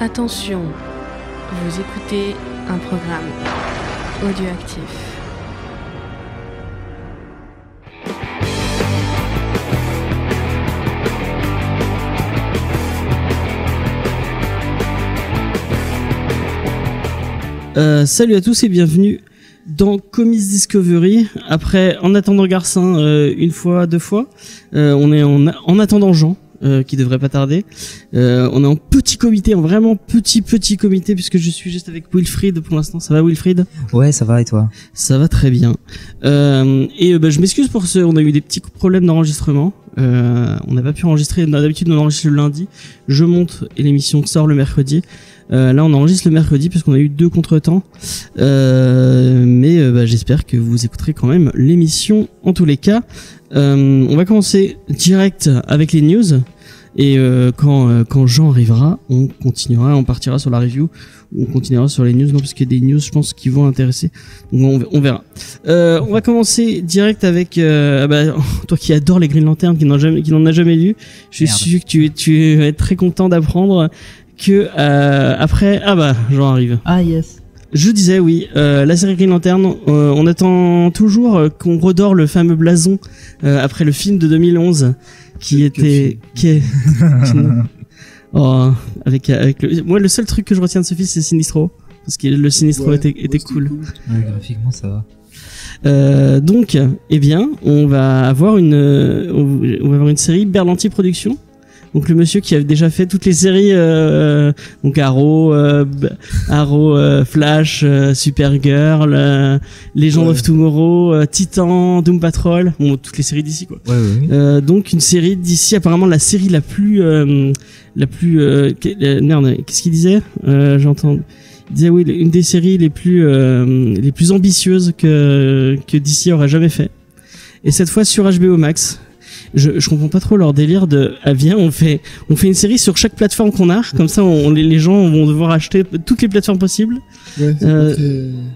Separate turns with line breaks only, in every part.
Attention, vous écoutez un programme audioactif.
Salut à tous et bienvenue dans Comics Discovery. Après En attendant Garcin, une fois, deux fois, on est en attendant Jean, qui devrait pas tarder. On est en petit comité, en vraiment petit comité, puisque je suis juste avec Wilfried pour l'instant. Ça va, Wilfried?
Ouais, ça va, et toi?
Ça va très bien. Je m'excuse pour ce, on a eu des petits problèmes d'enregistrement. On n'a pas pu enregistrer. D'habitude, on enregistre le lundi. Je monte et l'émission sort le mercredi. Là, on enregistre le mercredi puisqu'on a eu 2 contretemps. J'espère que vous écouterez quand même l'émission en tous les cas. On va commencer direct avec les news. Et quand Jean arrivera, on partira sur la review. On continuera sur les news, non, parce qu'il y a des news, je pense, qui vont intéresser. Donc on verra. On va commencer direct avec toi qui adore les Green Lantern, qui n'en a jamais lu. Je suis sûr que tu vas être très content d'apprendre que après Jean arrive.
Ah yes.
Je disais oui, la série Green Lantern, on attend toujours qu'on redore le fameux blason après le film de 2011 moi le seul truc que je retiens de ce film c'est Sinistro parce que le Sinistro était cool.
Ouais, graphiquement ça va.
Donc on va avoir une série Berlanti Productions. Donc le monsieur qui a déjà fait toutes les séries, donc Arrow, Flash, Supergirl, Legend of Tomorrow, Titan, Doom Patrol, bon toutes les séries d'ici quoi.
Ouais.
Donc une série d'ici, apparemment la série la plus qu'est-ce qu'il disait j'entends. Il disait oui, une des séries les plus ambitieuses que DC aurait jamais fait. Et cette fois sur HBO Max. Je comprends pas trop leur délire de on fait une série sur chaque plateforme qu'on a, comme ça les gens vont devoir acheter toutes les plateformes possibles.
Ouais,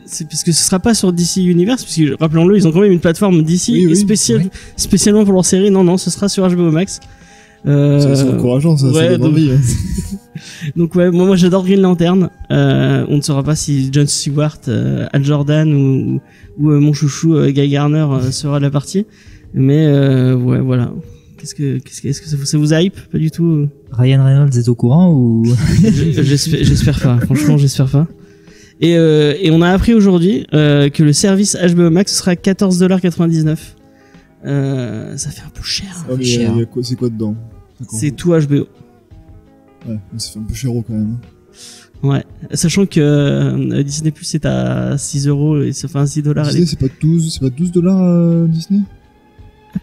c'est parce que ce sera pas sur DC Universe, parce que rappelons-le, ils ont quand même une plateforme DC spécialement pour leur série. Non, ce sera sur HBO Max.
C'est encourageant ça,
ouais,
c'est envie.
Donc ouais, moi j'adore Green Lantern. On ne saura pas si John Stewart, Al Jordan ou mon chouchou Guy Garner sera de la partie. Mais ouais, voilà. Est-ce que ça vous hype? Pas du tout.
Ryan Reynolds est au courant ou?
J'espère pas. Franchement, j'espère pas. Et on a appris aujourd'hui que le service HBO Max sera à $14,99. Ça fait un peu cher.
Oh, mais c'est quoi dedans?
C'est tout HBO.
Ouais, mais ça fait un peu cher quand même.
Ouais, sachant que Disney Plus est à 6€ et ça fait un $6.
Disney, c'est pas $12 Disney?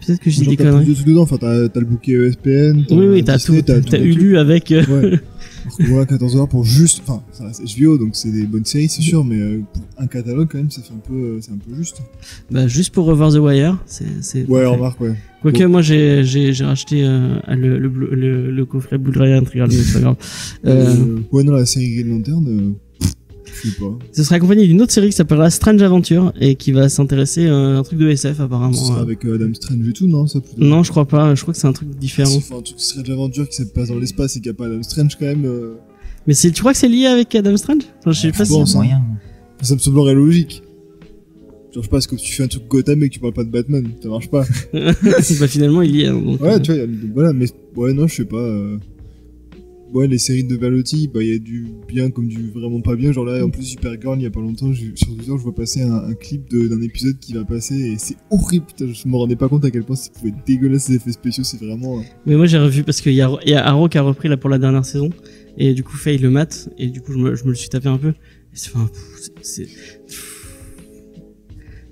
Peut-être que j'ai des conneries.
T'as plus de tout dedans, enfin t'as le bouquet ESPN,
oui, t'as
Disney,
tout, t'as Hulu avec.
Ouais. Alors que voilà, $14 pour juste, enfin, ça reste HBO, donc c'est des bonnes séries, c'est sûr, mais pour un catalogue quand même, c'est un peu juste.
Bah juste pour revoir The Wire, c'est.
Ouais, remarque, ouais.
Quoique moi j'ai racheté le coffret Blu-ray intégral, mais c'est pas grave.
Ouais, non, la série Green Lantern. Je sais pas.
Ce sera accompagné d'une autre série qui s'appellera Strange Adventure et qui va s'intéresser à un truc de SF apparemment.
Ce sera avec Adam Strange et tout, non ça plutôt...
Non, je crois pas. Je crois que c'est un truc différent.
C'est un truc Strange Adventure qui se passe dans l'espace et qui a pas Adam Strange quand même.
Mais tu crois que c'est lié avec Adam Strange? Enfin, je sais pas si
c'est moyen. Ça me semblerait logique. Genre, je sais pas, que tu fais un truc Gotham et que tu parles pas de Batman, ça marche pas.
Bah finalement il y est. Donc,
ouais, tu vois, voilà, mais ouais, non, je sais pas. Ouais, les séries de Berlanti, il y a du bien comme du vraiment pas bien. Genre là, en plus, Supergirl, il y a pas longtemps, sur Twitter, je vois passer un clip d'un épisode qui va passer et c'est horrible. Putain, je me rendais pas compte à quel point ça pouvait être dégueulasse, ces effets spéciaux, c'est vraiment.
Mais moi, j'ai revu parce qu'il y a Arrow qui a repris là pour la dernière saison et du coup, Faye le mate et du coup, je me le suis tapé un peu.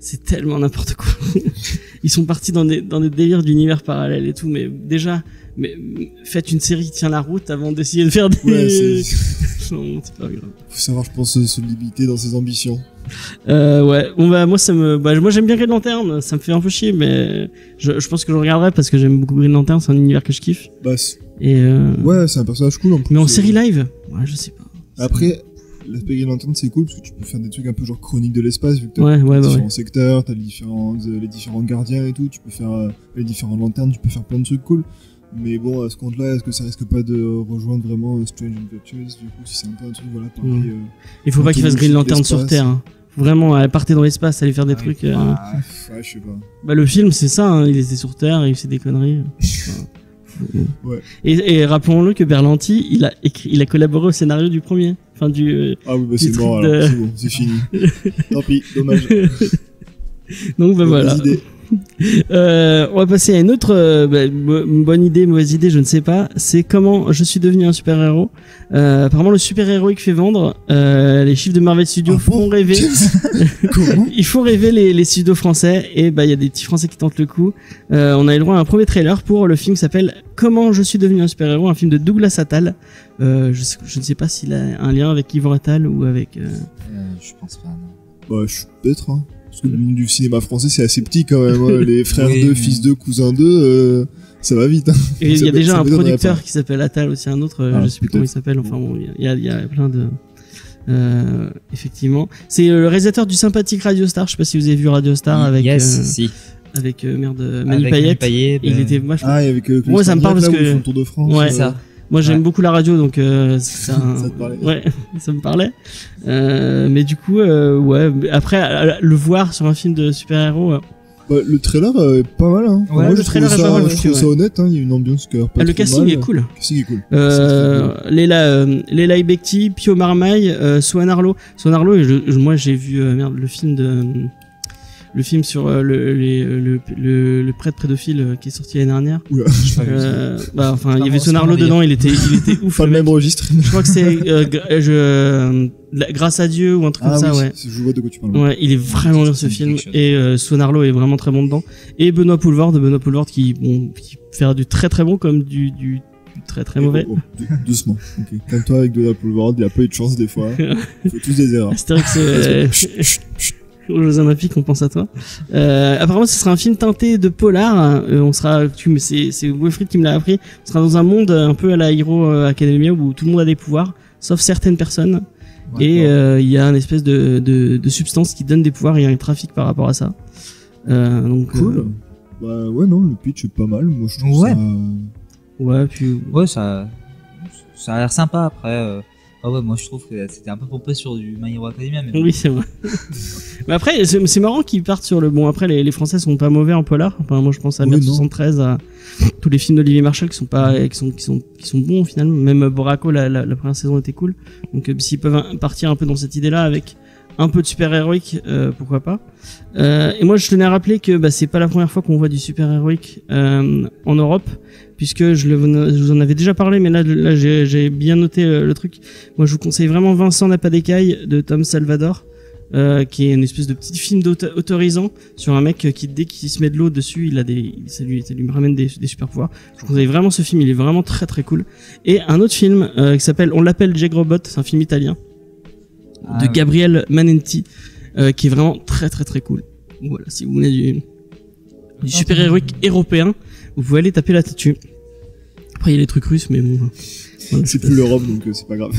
C'est tellement n'importe quoi. Ils sont partis dans des délires d'univers parallèles et tout, mais déjà. Mais faites une série qui tient la route avant d'essayer de faire des...
Ouais,
non, c'est pas grave.
Faut savoir, je pense, se limiter dans ses ambitions.
Ouais. Bon, moi j'aime bien Green Lantern, ça me fait un peu chier, mais je pense que je regarderai parce que j'aime beaucoup Green Lantern, c'est un univers que je kiffe.
Bah,
et
ouais, c'est un personnage cool en plus.
Mais en série live, ouais, je sais pas.
Après, l'aspect Green Lantern c'est cool parce que tu peux faire des trucs un peu genre chronique de l'espace vu que t'as différents secteurs, t'as les différents gardiens et tout, tu peux faire les différentes lanternes, tu peux faire plein de trucs cool. Mais bon, à ce compte-là, est-ce que ça risque pas de rejoindre vraiment Strange Adventures, du coup, si c'est un peu un truc, voilà, pareil.
Il faut pas qu'il fasse Green Lantern sur Terre. Hein. Faut vraiment partir dans l'espace, aller faire des trucs.
Ouais, je sais pas.
Bah le film c'est ça, hein, il était sur Terre, il faisait des conneries.
Ouais.
Et rappelons-le que Berlanti, il a collaboré au scénario du premier. Enfin du.
Ah oui, bah c'est mort alors, c'est bon, c'est fini. Tant pis, dommage.
Donc bah voilà. On va passer à une autre bonne idée, mauvaise idée, je ne sais pas. C'est comment je suis devenu un super-héros. Apparemment, le super-héros qui fait vendre. Les chiffres de Marvel Studios font rêver.
Comment
Ils font rêver les studios français. Et bah il y a des petits Français qui tentent le coup. On a eu le droit à un premier trailer pour le film qui s'appelle Comment je suis devenu un super-héros, un film de Douglas Attal. Je ne sais pas s'il a un lien avec Yvan Attal ou avec.
Je pense pas. Non.
Bah peut-être. Hein. Parce que le monde du cinéma français c'est assez petit quand même. Hein. Les frères
Oui,
2,
mais...
fils 2, cousins 2, ça va vite. Hein.
Et il y a déjà un
m'étonnerait
producteur
pas.
qui s'appelle Attal aussi, un autre,
Ah,
je sais plus comment il s'appelle. Enfin bon, il y a plein de. Effectivement, c'est le réalisateur du sympathique Radio Star. Je sais pas si vous avez vu Radio Star avec
si.
avec Manu Payette. Il était vachement.
Ah, et avec
Moi, ça me parle parce
là, où ils
que
font le Tour de France.
Ouais.
ça.
Moi j'aime
Ouais.
beaucoup la radio, donc ça
te parlait.
Ouais, ça me parlait. Mais du coup, ouais. Après, le voir sur un film de super-héros.
Bah, le trailer est pas mal. Hein.
Ouais,
Moi,
le
je
trailer
trouve
est pas mal,
je trouve ça honnête. Hein. Il y a une ambiance qui a pas
Le
trop
casting
mal.
est cool.
Le casting est cool.
Léla Ibekti, Pio Marmaille, Swan Arlo. Swan Arlo, moi j'ai vu le film sur le prêtre pédophile qui est sorti l'année dernière.
Oula.
Enfin, il y avait Swan Arlo dedans, il était ouf.
Pas le même registre.
Je crois que c'est Grâce à Dieu ou un truc comme ça, ouais.
Je vois de quoi tu parles.
Ouais, il est vraiment bien ce film et Swan Arlo est vraiment très bon dedans. Et Benoît Poulvord qui fait du très très bon comme du très très mauvais.
Doucement. Okay. Calme-toi avec de la Poulvord, il y a pas eu de chance des fois. Il faut tous des erreurs.
C'est vrai que c'est aux Jeux Olympiques, on pense à toi. Apparemment, ce sera un film teinté de polar. C'est Wilfried qui me l'a appris. On sera dans un monde un peu à la Hero Academia où tout le monde a des pouvoirs, sauf certaines personnes.
Ouais,
et il y a une espèce de substance qui donne des pouvoirs. Il y a un trafic par rapport à ça. Donc
cool. Bah ouais, non, le pitch est pas mal. Moi, je trouve
Ouais.
ça.
Ouais, puis.
Ouais, ça a l'air sympa après. Ah ouais, moi je trouve que c'était un peu pompé sur du My Hero Academia. Mais...
Oui, c'est vrai. Mais après, c'est marrant qu'ils partent sur le. Bon, après, les Français sont pas mauvais en polar. Enfin, moi, je pense à 1973, à tous les films d'Olivier Marchal qui sont bons finalement. Même Boraco, la première saison était cool. Donc, s'ils peuvent partir un peu dans cette idée-là avec un peu de super-héroïque, pourquoi pas. Et moi, je tenais à rappeler que c'est pas la première fois qu'on voit du super-héroïque en Europe, puisque je vous en avais déjà parlé, mais là j'ai bien noté le truc. Moi, je vous conseille vraiment Vincent n'a pas d'écailles de Tom Salvador, qui est une espèce de petit film autorisant sur un mec qui, dès qu'il se met de l'eau dessus, ça lui ramène des super pouvoirs. Je vous conseille vraiment ce film, il est vraiment très très cool. Et un autre film qui s'appelle On l'appelle Jack Robot, c'est un film italien de Gabriel Manenti, qui est vraiment très très très cool. Voilà, si vous voulez du super-héroïque européen, vous pouvez aller taper là-dessus. Après, il y a les trucs russes, mais bon. Voilà,
c'est plus l'Europe, donc c'est pas grave.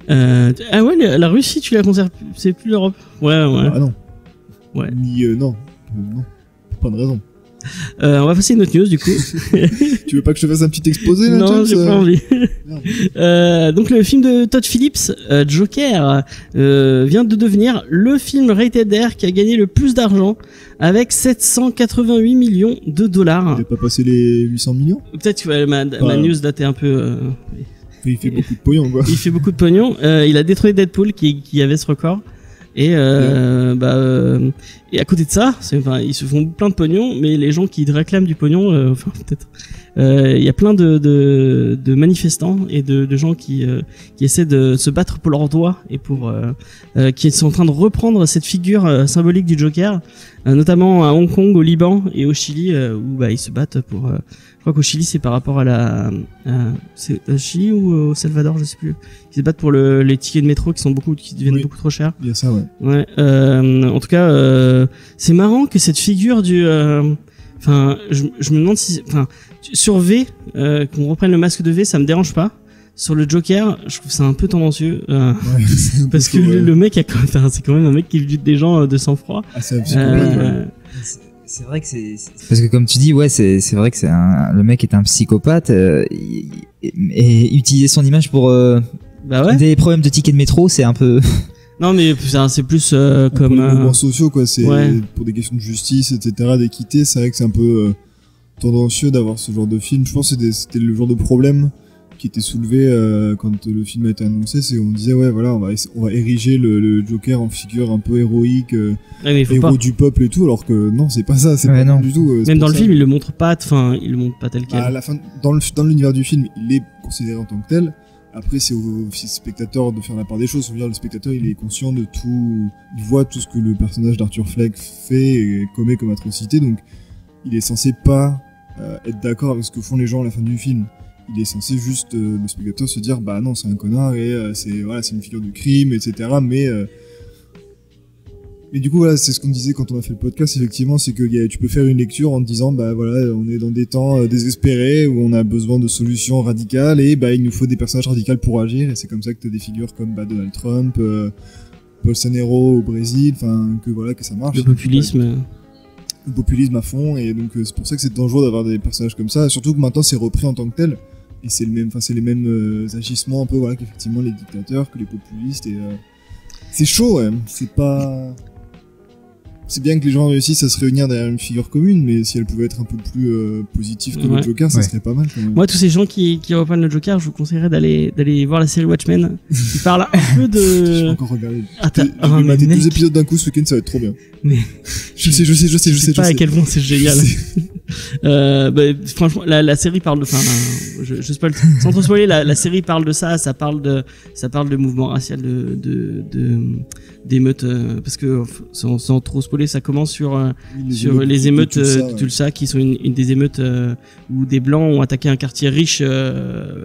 Ah ouais, la Russie, tu la conserves, c'est plus l'Europe. Ouais.
Ah non.
Ouais.
Ni non. Non. Pas de raison.
On va passer une autre news du coup.
Tu veux pas que je te fasse un petit exposé là,
Non,
James,
j'ai pas envie. Donc le film de Todd Phillips, Joker, vient de devenir le film rated R qui a gagné le plus d'argent avec 788 millions de dollars.
Il a pas passé les 800 millions.
Peut-être que ma news datait un peu.
Il fait beaucoup de pognon quoi.
Il fait beaucoup de pognon. Il a détruit Deadpool qui avait ce record. Et et à côté de ça, ils se font plein de pognon, mais les gens qui réclament du pognon, il y a plein de manifestants et de gens qui essaient de se battre pour leurs droits et qui sont en train de reprendre cette figure symbolique du Joker, notamment à Hong Kong, au Liban et au Chili, où ils se battent pour. Je crois qu'au Chili c'est par rapport à c'est au Chili ou au Salvador, je sais plus. Ils se battent pour les tickets de métro qui deviennent beaucoup trop chers.
Il y a ça, ouais.
Ouais. En tout cas, c'est marrant que cette figure du. Je me demande si. Sur V, qu'on reprenne le masque de V, ça me dérange pas. Sur le Joker, je trouve ça un peu tendancieux. Parce que le mec c'est quand même un mec qui bute des gens de sang-froid.
Ah, c'est un psychopathe, ouais.
C'est vrai que parce que comme tu dis, ouais, c'est vrai que le mec est un psychopathe et utiliser son image pour
Bah ouais.
des problèmes de tickets de métro, c'est un peu.
Non, mais c'est plus
Pour
comme.
les mouvements sociaux, quoi. C'est
ouais.
pour des questions de justice, etc., d'équité. C'est vrai que c'est un peu tendancieux d'avoir ce genre de film. Je pense que c'était le genre de problème qui était soulevé quand le film a été annoncé. C'est on disait, ouais, voilà, on va ériger le Joker en figure un peu héroïque,
Ouais, mais il faut
héros
pas.
du peuple et tout, alors que non, c'est pas ça. C'est
Ouais,
pas
non.
du tout. C'est
Même
pour
dans le
ça.
film, il le montre pas. Enfin, il le montre pas tel quel.
À la fin, dans l'univers du film, il est considéré en tant que tel. Après, c'est au spectateur de faire la part des choses. C'est-à-dire, le spectateur, il est conscient de tout, il voit tout ce que le personnage d'Arthur Fleck fait et commet comme atrocité, donc il est censé pas être d'accord avec ce que font les gens à la fin du film. Il est censé juste, le spectateur, se dire, bah non, c'est un connard et c'est une figure de crime, etc. Mais du coup, voilà, c'est ce qu'on disait quand on a fait le podcast, effectivement, c'est que tu peux faire une lecture en te disant, bah voilà, on est dans des temps désespérés où on a besoin de solutions radicales et bah il nous faut des personnages radicaux pour agir, et c'est comme ça que t'as des figures comme Donald Trump, Bolsonaro au Brésil, enfin, que ça marche.
Le populisme.
Le populisme à fond, et donc c'est pour ça que c'est dangereux d'avoir des personnages comme ça, surtout que maintenant c'est repris en tant que tel, et c'est les mêmes agissements un peu, voilà, qu'effectivement les dictateurs, que les populistes, et c'est chaud, ouais. C'est bien que les gens réussissent à se réunir derrière une figure commune, mais si elle pouvait être un peu plus positive que
Ouais.
le Joker, ça
Ouais.
serait pas mal quand même.
Moi, tous ces gens qui reprennent le Joker, je vous conseillerais d'aller voir la série Watchmen. Qui parle un peu
J'ai
de.
pas encore regardé.
Attends,
J'ai
mais
maté
mec,
12 épisodes d'un coup ce week-end, ça va être trop bien.
Mais-
Je sais.
je sais pas à quel point c'est génial. Franchement, la série parle de. Enfin, je spoil. Sans trop spoiler, la série parle de ça. Ça parle de mouvement racial, d'émeutes, parce que sans trop spoiler, ça commence sur les émeutes de Tulsa, qui sont une des émeutes où des blancs ont attaqué un quartier riche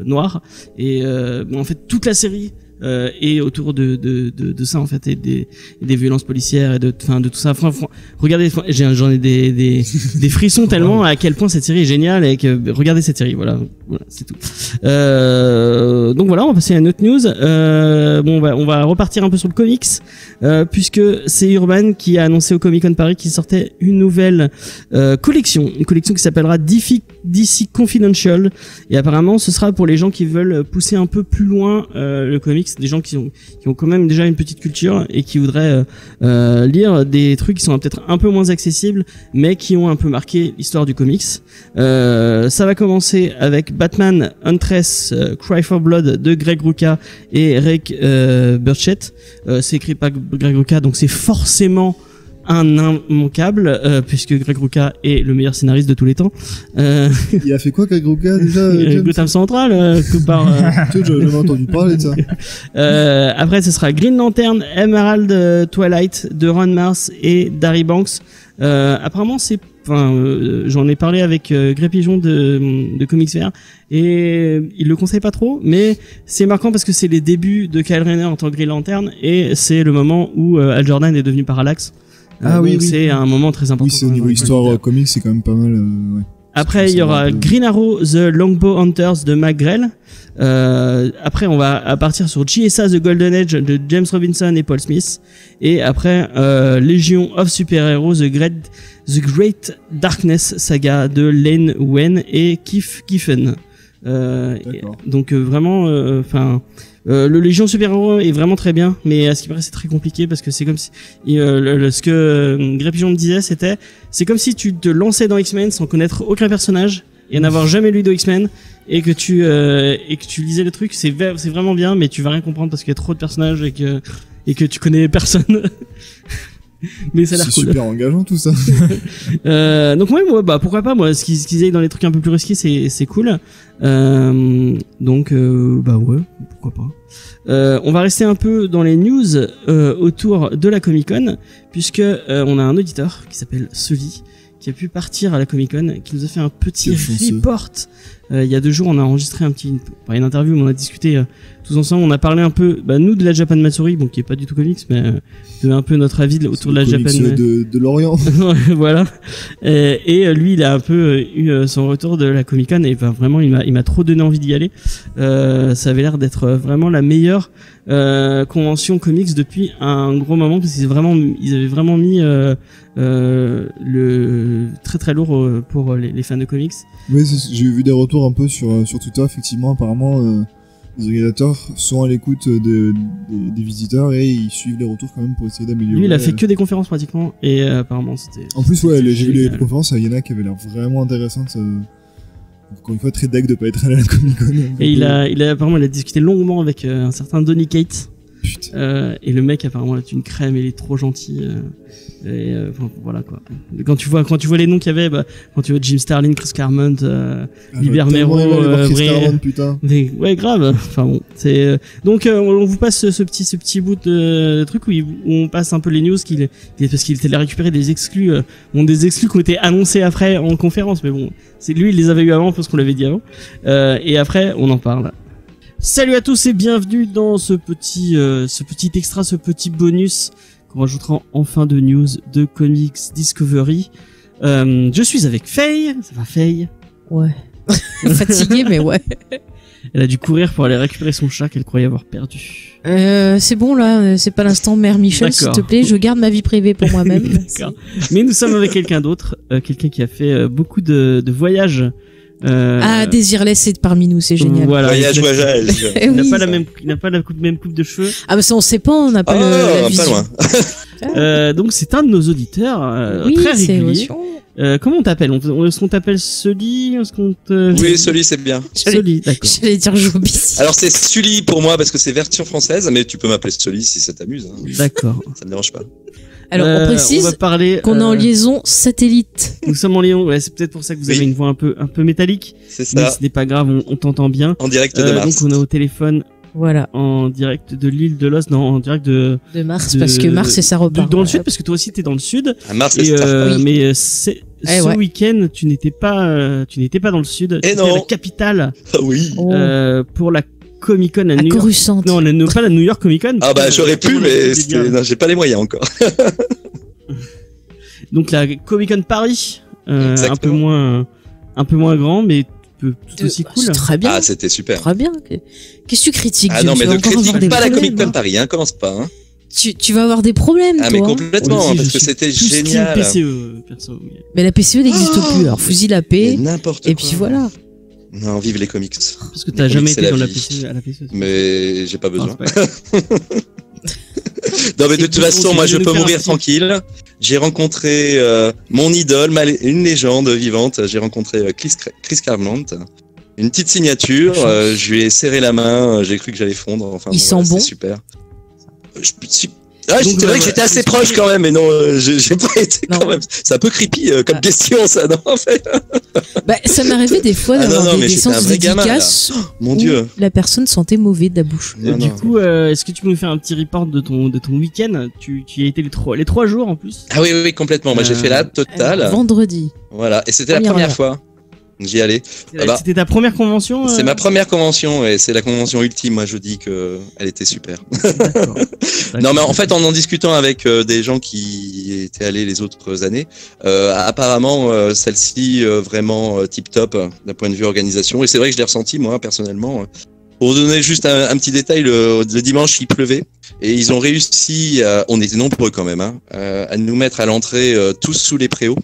noir, et en fait toute la série est autour de ça, en fait, et des violences policières et de tout ça. Regardez, j'en ai des frissons tellement à quel point cette série est géniale, et que regardez cette série, voilà c'est tout. Donc voilà, on va passer à une autre news. On va repartir un peu sur le comics, puisque c'est Urban qui a annoncé au Comic-Con Paris qu'il sortait une nouvelle collection qui s'appellera DC Confidential, et apparemment ce sera pour les gens qui veulent pousser un peu plus loin le comics, des gens qui ont quand même déjà une petite culture et qui voudraient lire des trucs qui sont peut-être un peu moins accessibles, mais qui ont un peu marqué l'histoire du comics. Ça va commencer avec Batman Huntress Cry for Blood de Greg Rucka et Rick Burchett. C'est écrit par Greg Rucka, donc c'est forcément un immanquable, puisque Greg Rucka est le meilleur scénariste de tous les temps.
Il a fait quoi, Greg Rucka, déjà?
Gotham Central, que par...
Tu sais, j'avais entendu parler de ça.
Après, ce sera Green Lantern, Emerald Twilight de Ron Mars et Darry Banks. Apparemment, j'en ai parlé avec Grey Pigeon de Comics VR, et il le conseille pas trop, mais c'est marquant parce que c'est les débuts de Kyle Rayner en tant que Green Lantern, et c'est le moment où Al Jordan est devenu Parallax. Donc c'est un moment très important.
Oui, c'est au niveau histoire comics, c'est quand même pas mal. Ouais.
Après, il y aura Green Arrow, The Longbow Hunters de Mac Grell. Après, on va partir sur GSA, The Golden Age de James Robinson et Paul Smith. Et après, Legion of Super Heroes, The Great Darkness Saga de Len Wein et Keith Giffen. Donc vraiment, le Légion Super Héros est vraiment très bien, mais à ce qui paraît c'est très compliqué, parce que c'est comme si ce que Grey Pigeon me disait, c'est comme si tu te lançais dans X-Men sans connaître aucun personnage et n'avoir jamais lu de X-Men, et que tu lisais le truc. C'est vraiment bien, mais tu vas rien comprendre parce qu'il y a trop de personnages et que tu connais personne. Mais ça a l'air cool.
C'est super engageant tout ça.
Donc moi, pourquoi pas, moi, ce qu'ils aillent dans les trucs un peu plus risqués, c'est cool. Donc ouais, pourquoi pas. On va rester un peu dans les news autour de la Comic-Con, puisque on a un auditeur qui s'appelle Sully, qui a pu partir à la Comic-Con, qui nous a fait un petit report il y a 2 jours, on a enregistré une interview, mais on a discuté tous ensemble. On a parlé un peu, nous, de la Japan Matsuri, bon, qui est pas du tout comics, mais de un peu notre avis autour de la Japan.
De l'Orient.
Voilà. Et lui, il a un peu eu son retour de la Comic Con, et vraiment, il m'a trop donné envie d'y aller. Ça avait l'air d'être vraiment la meilleure convention comics depuis un gros moment, parce qu'ils avaient vraiment mis le très très lourd pour les fans de comics.
Oui, j'ai vu des retours un peu sur Twitter, effectivement. Apparemment, les organisateurs sont à l'écoute des visiteurs et ils suivent les retours quand même pour essayer d'améliorer.
Lui, il a fait que des conférences pratiquement, et apparemment c'était.
En plus, ouais, j'ai vu les conférences, il y en a qui avaient l'air vraiment intéressantes. Encore une fois, très deg de pas être allé à la Comic Con.
Et apparemment, il a discuté longuement avec un certain Donny Cates. Et le mec apparemment est une crème, il est trop gentil. Voilà quoi. Quand tu vois les noms qu'il y avait, quand tu vois Jim Starlin, Chris Claremont, Liber Mero,
putain.
Ouais, grave. Enfin bon, c'est donc on vous passe ce petit bout de truc où on passe un peu les news parce qu'il était récupérer des exclus, des exclus qui ont été annoncés après en conférence, mais bon, c'est lui, il les avait eu avant parce qu'on l'avait dit avant. Et après, on en parle. Salut à tous et bienvenue dans ce petit extra, ce petit bonus qu'on rajoutera en fin de news de Comics Discovery. Je suis avec Faye. Ça va, Faye?
Ouais. Fatiguée, mais ouais.
Elle a dû courir pour aller récupérer son chat qu'elle croyait avoir perdu.
C'est bon là, c'est pas l'instant Mère Michel, s'il te plaît. Je garde ma vie privée pour moi-même.
D'accord. Mais nous sommes avec quelqu'un d'autre, quelqu'un qui a fait beaucoup de voyages.
Désirless est parmi nous, c'est génial.
Voilà,
voyage.
Il n'a pas la même coupe de cheveux.
Ah bah ça on sait pas, on n'a pas la vision.
Pas loin.
Donc c'est un de nos auditeurs très régulier. Comment on t'appelle? Est-ce qu'on t'appelle Sully?
Oui, Sully, c'est bien.
Sully, d'accord.
J'allais dire Joby.
Alors c'est Sully pour moi parce que c'est version française, mais tu peux m'appeler Sully si ça t'amuse. Hein.
D'accord.
Ça me dérange pas.
Alors on précise qu'on est en liaison satellite.
Nous sommes en liaison, ouais, c'est peut-être pour ça que vous avez une voix un peu métallique.
C'est ça.
Mais ce n'est pas grave, on t'entend bien.
En direct de Mars.
Donc on est au téléphone.
Voilà.
En direct de l'île de Lost, non, en direct de
Mars, parce que Mars c'est ça repart.
Dans le sud, parce que toi aussi t'es dans le sud.
À Mars, c'est
oui. Mais ce week-end, tu n'étais pas dans le sud. Tu étais à la capitale.
Ah oui.
Pour la Comic Con à New York.
Coruscant.
Non, pas la New York Comic Con.
Ah bah j'aurais pu, mais non, j'ai pas les moyens encore. Donc
la Comic Con Paris, un peu moins grand, mais tout aussi cool.
C'est très bien.
Ah, c'était super.
Très bien. Qu'est-ce que tu critiques?
Ah non, mais ne critique pas la Comic Con Paris, hein, commence pas. Hein.
Tu vas avoir des problèmes,
toi. Ah mais complètement, parce que c'était génial.
PCE, perso.
Mais la PCE n'existe plus, alors fusil la paix.
N'importe quoi.
Et puis voilà.
Non, vive les comics.
Parce que t'as jamais été dans la PCE, à la PCE.
Mais j'ai pas besoin. Non mais de toute façon, moi je peux mourir tranquille. J'ai rencontré mon idole, une légende vivante. J'ai rencontré Chris Claremont. Une petite signature. Je lui ai serré la main. J'ai cru que j'allais fondre. Enfin,
il sent bon.
C'est super. C'est vrai que j'étais assez proche quand même, mais non, j'ai pas été quand même. C'est un peu creepy comme question, ça, non, en fait.
Bah, ça m'est arrivé des fois d'avoir des séances dédicaces
Mon Dieu.
La personne sentait mauvais de la bouche.
Du coup, est-ce que tu peux nous faire un petit report de ton week-end? Tu y as été les 3 jours en plus.
Ah oui, complètement. Moi, j'ai fait la totale.
Vendredi.
Voilà, et c'était la première fois. J'y allais.
C'était ta première convention?
C'est ma première convention et c'est la convention ultime. Moi, je dis que elle était super. D'accord. Non, mais en fait, en discutant avec des gens qui étaient allés les autres années, apparemment, celle-ci vraiment tip top d'un point de vue organisation. Et c'est vrai que je l'ai ressenti moi personnellement. Pour vous donner juste un petit détail, le dimanche il pleuvait et ils ont réussi, on était nombreux quand même, à nous mettre à l'entrée tous sous les préaux.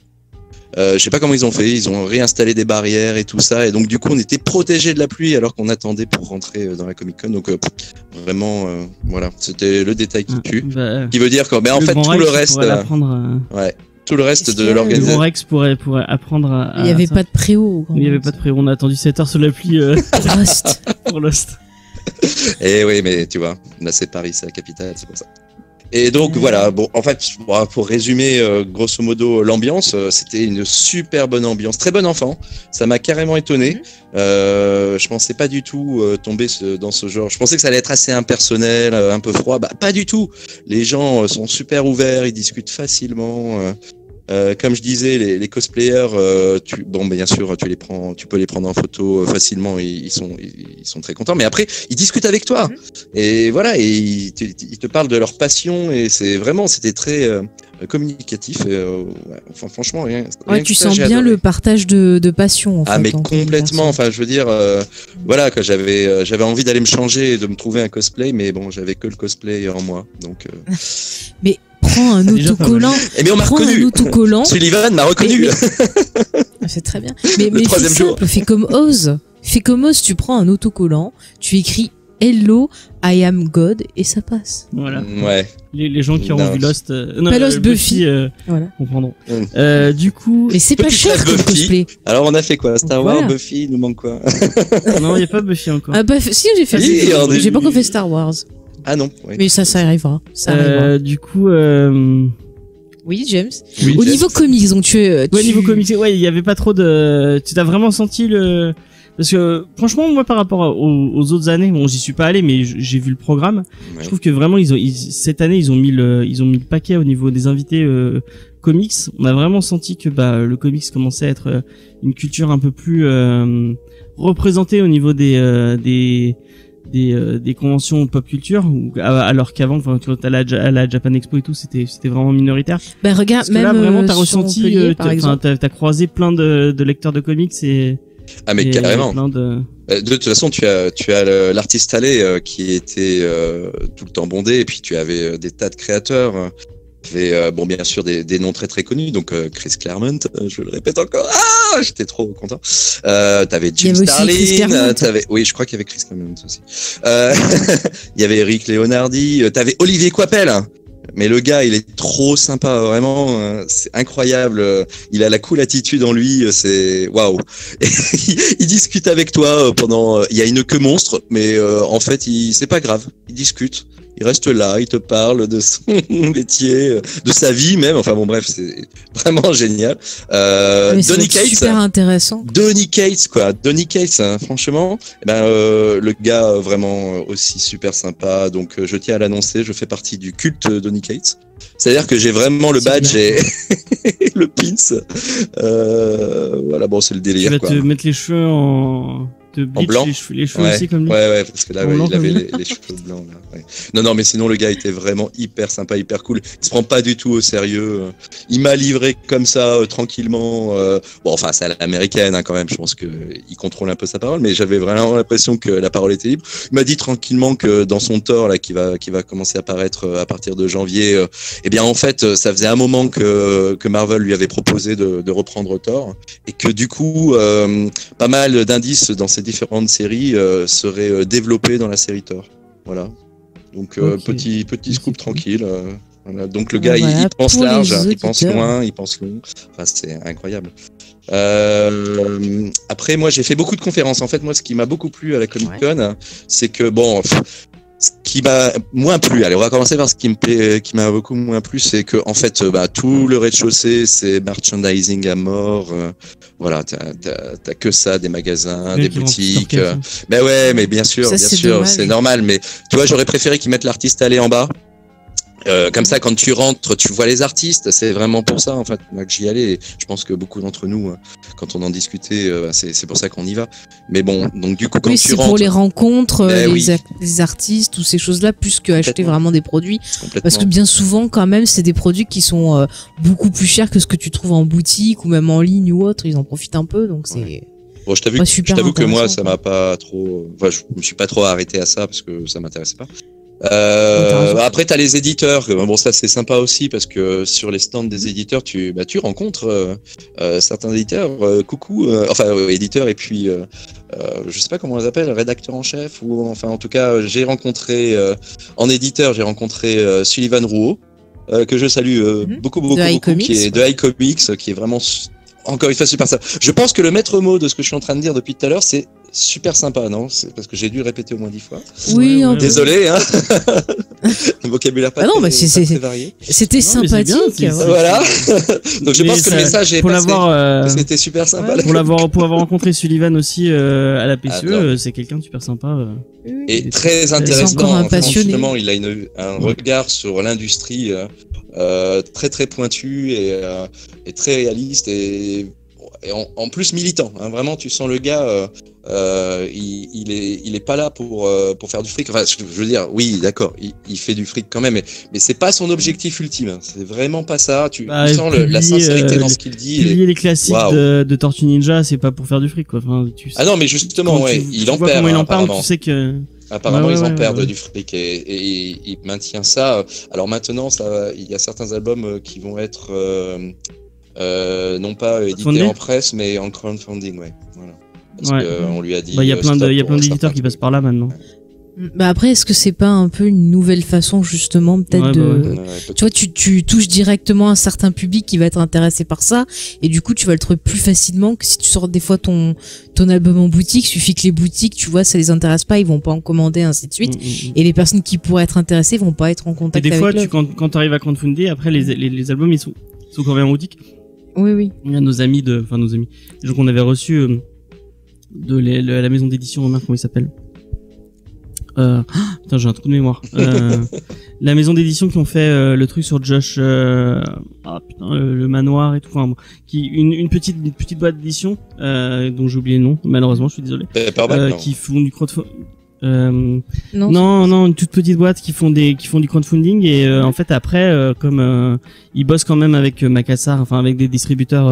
Je sais pas comment ils ont fait, ils ont réinstallé des barrières et tout ça, et donc du coup on était protégés de la pluie alors qu'on attendait pour rentrer dans la Comic Con. Donc vraiment, voilà, c'était le détail qui tue, qui veut dire que, mais en fait tout le reste, ouais, tout le reste de l'organisation.
Le Rex pourrait apprendre à.
Il y avait pas de préau.
Il y avait pas de préau. On a attendu 7 heures sous la pluie pour Lost.
Et oui, mais tu vois, là c'est Paris, c'est la capitale, c'est pour ça. Et donc voilà, bon, en fait, pour résumer grosso modo l'ambiance, c'était une super bonne ambiance, très bon enfant. Ça m'a carrément étonné. Je pensais pas du tout tomber dans ce genre. Je pensais que ça allait être assez impersonnel, un peu froid. Bah pas du tout. Les gens sont super ouverts, ils discutent facilement. Comme je disais, les cosplayers, bien sûr, tu peux les prendre en photo facilement. Ils sont très contents. Mais après, ils discutent avec toi. Et voilà, et ils te parlent de leur passion. Et c'était très communicatif. Enfin, franchement, rien
tu sens bien le partage de passion. En fait,
mais complètement. Enfin, je veux dire, voilà, que j'avais envie d'aller me changer et de me trouver un cosplay, mais bon, j'avais que le cosplay en moi. Donc.
Mais prends un autocollant.
Mais on m'a reconnu. Sullivan m'a reconnu.
C'est très bien. Mais fais simple, fais comme Oz. Tu prends un autocollant, tu écris Hello, I am God et ça passe.
Voilà.
Ouais.
Les gens qui auront vu Lost,
pas Lost, Buffy, voilà.
Comprendront. Du coup.
Mais c'est pas cher comme cosplay.
Alors on a fait quoi? Star Wars, Buffy, il nous manque quoi?
Non, il y a pas Buffy encore.
Si, j'ai fait. J'ai pas encore fait Star Wars.
Ah non. Oui.
Mais ça arrivera.
Du coup.
Oui, James. Oui, au niveau comics, donc
niveau comics, il y avait pas trop de. Tu t'as vraiment senti le. Parce que franchement, moi, par rapport aux autres années, bon, j'y suis pas allé, mais j'ai vu le programme. Ouais. Je trouve que vraiment, cette année, ils ont mis le paquet au niveau des invités comics. On a vraiment senti que le comics commençait à être une culture un peu plus représentée au niveau des conventions pop culture, alors qu'avant, enfin, tu vois, à la Japan Expo et tout, c'était vraiment minoritaire.
Regarde, même
là, vraiment, t'as ressenti, t'as croisé plein de lecteurs de comics et.
Ah mais carrément. De toute façon, tu as l'artiste allé qui était tout le temps bondé, et puis tu avais des tas de créateurs. Tu avais bien sûr des noms très très connus, donc Chris Claremont, je le répète encore. Ah, j'étais trop content. T'avais Jim Starlin, oui, je crois qu'il y avait Chris Claremont aussi. Il y avait Eric Leonardi, t'avais Olivier Coipel. Mais le gars, il est trop sympa, vraiment, c'est incroyable. Il a la cool attitude en lui, c'est waouh. Il discute avec toi pendant. Il y a une queue monstre, mais en fait, c'est pas grave. Il discute. Il reste là, il te parle de son métier, de sa vie même. Enfin bon, bref, c'est vraiment génial.
Donny Cates, super intéressant.
Donny Cates, hein, franchement, le gars vraiment aussi super sympa. Donc je tiens à l'annoncer, je fais partie du culte Donny Cates. C'est-à-dire que j'ai vraiment le badge et le pins. Voilà, bon, c'est le délire.
Tu vas te mettre les cheveux en
blanc,
les cheveux aussi comme lui.
Ouais, parce que là, il avait les cheveux blancs. Là, ouais. Non, mais sinon le gars était vraiment hyper sympa, hyper cool. Il se prend pas du tout au sérieux. Il m'a livré comme ça, tranquillement. Bon, enfin, c'est à l'américaine hein, quand même. Je pense que il contrôle un peu sa parole, mais j'avais vraiment l'impression que la parole était libre. Il m'a dit tranquillement que dans son Thor là, qui va commencer à apparaître à partir de janvier, en fait, ça faisait un moment que Marvel lui avait proposé de reprendre Thor, et que du coup, pas mal d'indices dans ces différentes séries seraient développés dans la série Thor. Voilà. Donc petit scoop tranquille. Voilà. Donc le gars il pense large, il pense loin, il pense long. Enfin c'est incroyable. Après moi j'ai fait beaucoup de conférences. En fait moi ce qui m'a beaucoup plu à la Comic Con, c'est que ce qui m'a moins plu, allez on va commencer par ce qui m'a beaucoup moins plu, c'est que en fait tout le rez-de-chaussée c'est merchandising à mort. Voilà, t'as que ça, des magasins, des boutiques. Mais bien sûr, c'est normal. Mais tu vois, j'aurais préféré qu'ils mettent l'artiste allé en bas. Comme ça, quand tu rentres, tu vois les artistes. C'est vraiment pour ça, en fait, que j'y allais. Et je pense que beaucoup d'entre nous, quand on en discutait, c'est pour ça qu'on y va. Mais bon, donc du coup, quand tu rentres,
c'est pour les rencontres, les artistes, toutes ces choses-là, plus que acheter vraiment des produits. Parce que bien souvent, quand même, c'est des produits qui sont beaucoup plus chers que ce que tu trouves en boutique ou même en ligne ou autre. Ils en profitent un peu, donc c'est. Ouais.
Bon, je t'avoue que moi, ça m'a pas trop. Enfin, je me suis pas trop arrêté à ça parce que ça m'intéressait pas. Après t'as les éditeurs, bon ça c'est sympa aussi parce que sur les stands des éditeurs tu rencontres certains éditeurs, éditeurs et puis je sais pas comment on les appelle, rédacteurs en chef ou enfin en tout cas j'ai rencontré en éditeur Sullivan Rouault que je salue beaucoup qui est de iComics qui est vraiment encore une fois super ça. Je pense que le maître mot de ce que je suis en train de dire depuis tout à l'heure c'est super sympa, non? C'est parce que j'ai dû le répéter au moins 10 fois.
Oui,
désolé, hein. Le vocabulaire pas,
non,
très varié.
C'était sympathique.
Voilà. Donc je pense que le message est passé. C'était super sympa.
Pour avoir rencontré Sullivan aussi à la PCE, c'est quelqu'un de super sympa.
Et très intéressant. Franchement, il a un regard sur l'industrie très très pointu et très réaliste et en plus militant. Hein. Vraiment, tu sens le gars. Il est pas là pour faire du fric. Enfin, je veux dire, oui, d'accord, il fait du fric quand même, mais c'est pas son objectif ultime. Hein. C'est vraiment pas ça. Tu sens la sincérité dans ce qu'il dit.
Les classiques de Tortue Ninja, c'est pas pour faire du fric, quoi. Enfin,
ah non, mais justement, il en perd.
Comment il en parle, tu sais que.
Apparemment, ils en perdent du fric et il maintient ça. Alors maintenant, il y a certains albums qui vont être non pas édités en presse, mais en crowdfunding, ouais. Voilà. Parce qu'on lui a dit.
Il y a plein d'éditeurs qui passent par là maintenant.
Bah après, est-ce que c'est pas un peu une nouvelle façon justement peut-être tu vois, tu touches directement un certain public qui va être intéressé par ça, et du coup tu vas le trouver plus facilement que si tu sors des fois ton album en boutique. Suffit que les boutiques, tu vois, ça les intéresse pas, ils vont pas en commander, ainsi de suite. Et les personnes qui pourraient être intéressées vont pas être en contact avec.
Et des fois, quand t'arrives à crowdfunder, après les albums ils sont quand même en boutique.
Oui.
Il y a nos amis, les gens qu'on avait reçus de la maison d'édition, comment il s'appelle? Putain, j'ai un trou de mémoire. La maison d'édition qui ont fait le truc sur Josh, le manoir et tout, enfin, une petite boîte d'édition dont j'ai oublié le nom, malheureusement, je suis désolé. Qui font du crowdfunding. Non, une toute petite boîte qui font du crowdfunding et en fait après, comme ils bossent quand même avec Macassar, enfin avec des distributeurs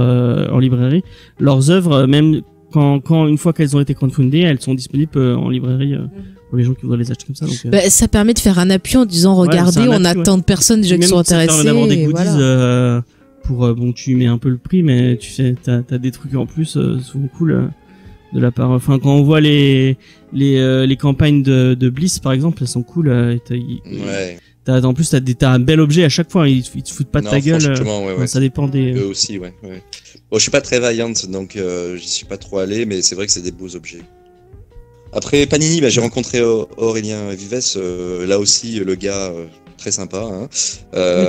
en librairie, leurs œuvres, même quand une fois qu'elles ont été crowdfundées, elles sont disponibles en librairie. Pour les gens qui voudraient les acheter comme ça. Donc,
ça permet de faire un appui en disant regardez, on a tant de personnes déjà qui sont intéressées. Ça permet d'avoir des
goodies pour tu mets un peu le prix, mais tu sais t'as des trucs en plus souvent cool de la part. Enfin, quand on voit les campagnes de Bliss par exemple, elles sont cool. En plus t'as un bel objet à chaque fois. Ils te foutent pas de ta gueule. Ça dépend des.
Eux aussi, ouais. Bon, je suis pas très Valiant, donc j'y suis pas trop allé, mais c'est vrai que c'est des beaux objets. Après Panini, j'ai rencontré Aurélien Vives, là aussi le gars très sympa. Hein.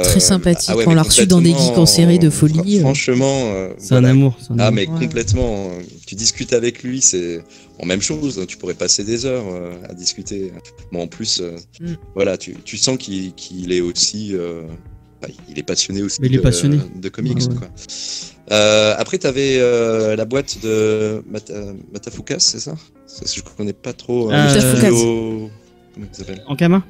Très sympathique, on l'a reçu dans des geeks en série de folie.
Franchement,
c'est un amour.
Mais complètement, tu discutes avec lui, c'est même chose, tu pourrais passer des heures à discuter. Bon, en plus, voilà, tu sens qu'il est aussi... il est passionné aussi de comics. Quoi. Après, tu avais la boîte de Matafukas, c'est ça? Je connais pas trop.
Matafukas.
Comment il s'appelle?
Ankama?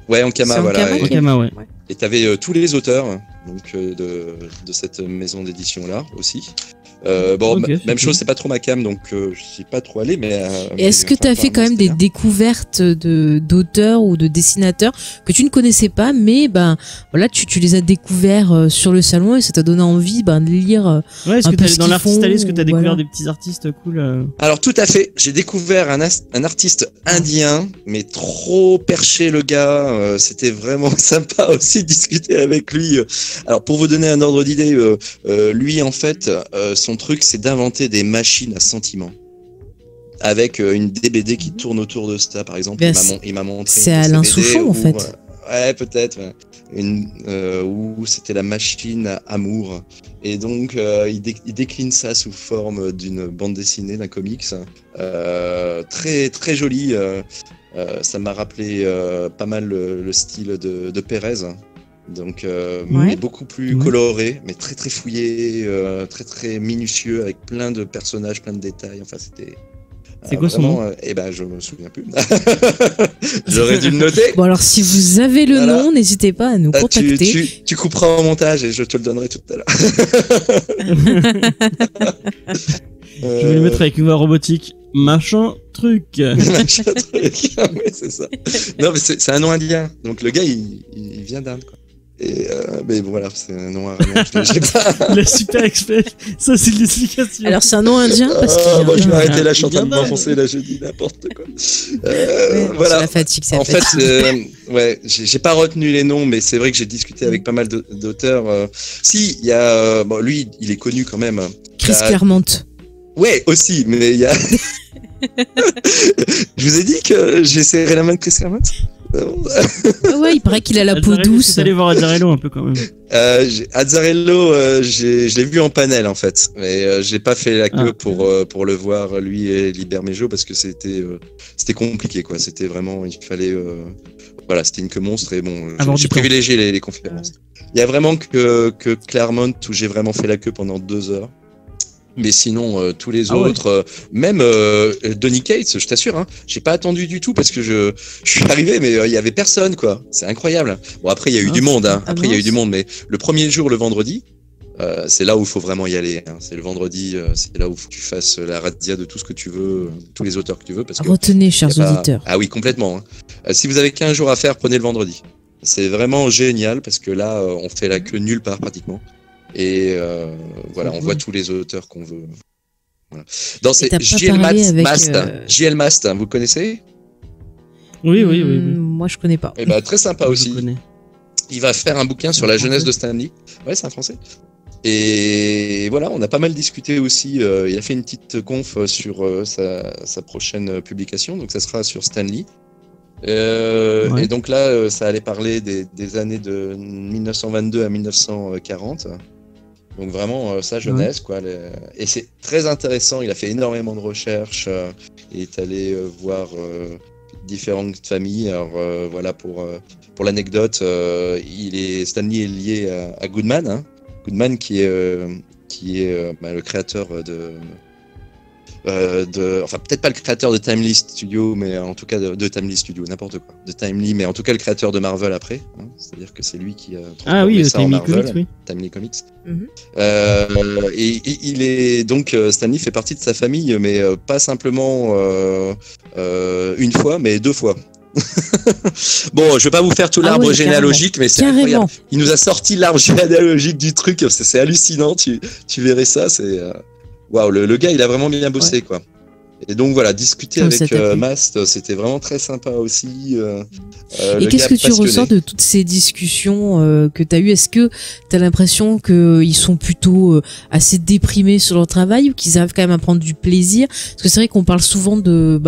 Ouais, Ankama, voilà.
Ankama, ouais.
Et tu avais tous les auteurs donc, de cette maison d'édition-là aussi. Même chose, c'est pas trop ma cam, donc je suis pas trop allé, mais.
Est-ce que tu as fait quand même des découvertes d'auteurs ou de dessinateurs que tu ne connaissais pas, mais voilà, tu les as découverts sur le salon et ça t'a donné envie de lire.
Ouais, est-ce que dans l'artiste allé, est-ce que tu as découvert des petits artistes cool
Alors tout à fait, j'ai découvert un artiste indien, mais trop perché le gars. C'était vraiment sympa aussi de discuter avec lui. Alors pour vous donner un ordre d'idée, lui en fait, son truc, c'est d'inventer des machines à sentiments. Avec une DBD qui tourne autour de ça, par exemple. Il m'a montré.
C'est Alain Souchon, en fait.
Ouais, peut-être. Où c'était la machine à amour. Et donc, il décline ça sous forme d'une bande dessinée, d'un comics. Très, très joli. Ça m'a rappelé pas mal le style de Pérez. Donc mais beaucoup plus coloré, mais très très fouillé, très très minutieux, avec plein de personnages, plein de détails. Enfin, c'était.
C'est quoi son nom?
Je me souviens plus. J'aurais dû le noter.
Bon, alors si vous avez le nom, n'hésitez pas à nous contacter.
Tu couperas au montage et je te le donnerai tout à l'heure.
Je vais le mettre avec une voix robotique. Machin truc.
Machin truc. Ouais, c'est ça. Non, mais c'est un nom indien. Donc le gars, il vient d'Inde, quoi. Et mais bon, voilà, c'est un nom j'ai pas.
La super expert, ça c'est l'explication.
Alors c'est un nom indien parce que.
Je vais arrêter là, je suis en train de m'enfoncer là, je dis n'importe quoi. Voilà.
C'est la fatigue, c'est
en fait, j'ai pas retenu les noms, mais c'est vrai que j'ai discuté avec pas mal d'auteurs. Si, il y a, lui, il est connu quand même.
Chris Claremont.
Ouais, aussi, mais il y a. Je vous ai dit que j'ai serré la main de Chris Claremont.
Ouais, il paraît qu'il a la peau douce.
Vous allez voir Azzarello un peu quand même.
Azzarello, je l'ai vu en panel en fait, mais j'ai pas fait la queue pour le voir lui et Liber Mejo parce que c'était compliqué quoi. C'était vraiment, il fallait voilà, c'était une queue monstre et bon, j'ai privilégié les conférences. Il y a vraiment que Claremont où j'ai vraiment fait la queue pendant 2 heures. Mais sinon, tous les autres, même Donny Cates, je t'assure, hein, j'ai pas attendu du tout parce que je suis arrivé, mais il y avait personne, quoi. C'est incroyable. Bon, après, il y a eu du monde, hein. Après, il y a eu du monde, mais le premier jour, le vendredi, c'est là où il faut vraiment y aller. Hein. C'est le vendredi, c'est là où faut que tu fasses la razzia de tout ce que tu veux, tous les auteurs que tu veux. Parce que
retenez, chers auditeurs.
Ah oui, complètement. Hein. Si vous avez qu'un jour à faire, prenez le vendredi. C'est vraiment génial parce que là, on fait la queue nulle part pratiquement. Et voilà, on voit tous les auteurs qu'on veut. Voilà. Dans ces JL Mast, hein, vous connaissez?
Oui.
Moi, je connais pas.
Et bah, très sympa aussi. Il va faire un bouquin sur la jeunesse de Stan Lee. Ouais, c'est un français. Et voilà, on a pas mal discuté aussi. Il a fait une petite conf sur sa prochaine publication, donc ça sera sur Stan Lee. Et donc là, ça allait parler des années de 1922 à 1940. Donc vraiment sa jeunesse, quoi. Et c'est très intéressant. Il a fait énormément de recherches. Il est allé voir différentes familles. Alors voilà, pour l'anecdote, Stanley est lié à Goodman, hein. Goodman qui est le créateur enfin peut-être pas le créateur de Timely Studio, mais en tout cas de Timely Studio, n'importe quoi, de Timely, mais en tout cas le créateur de Marvel après, hein, c'est-à-dire que c'est lui qui a transformé ça en Marvel, Timely Comics. Et il est donc Stan Lee fait partie de sa famille, mais pas simplement une fois, mais 2 fois. Bon, je vais pas vous faire tout l'arbre généalogique, mais c'est incroyable. Il nous a sorti l'arbre généalogique du truc, c'est hallucinant. Tu verrais ça, c'est waouh, le gars, il a vraiment bien bossé, quoi. Et donc voilà, discuter avec Mast, c'était vraiment très sympa aussi.
Et qu'est-ce que tu ressens de toutes ces discussions que tu as eues? Est-ce que tu as l'impression qu'ils sont plutôt assez déprimés sur leur travail ou qu'ils arrivent quand même à prendre du plaisir? Parce que c'est vrai qu'on parle souvent de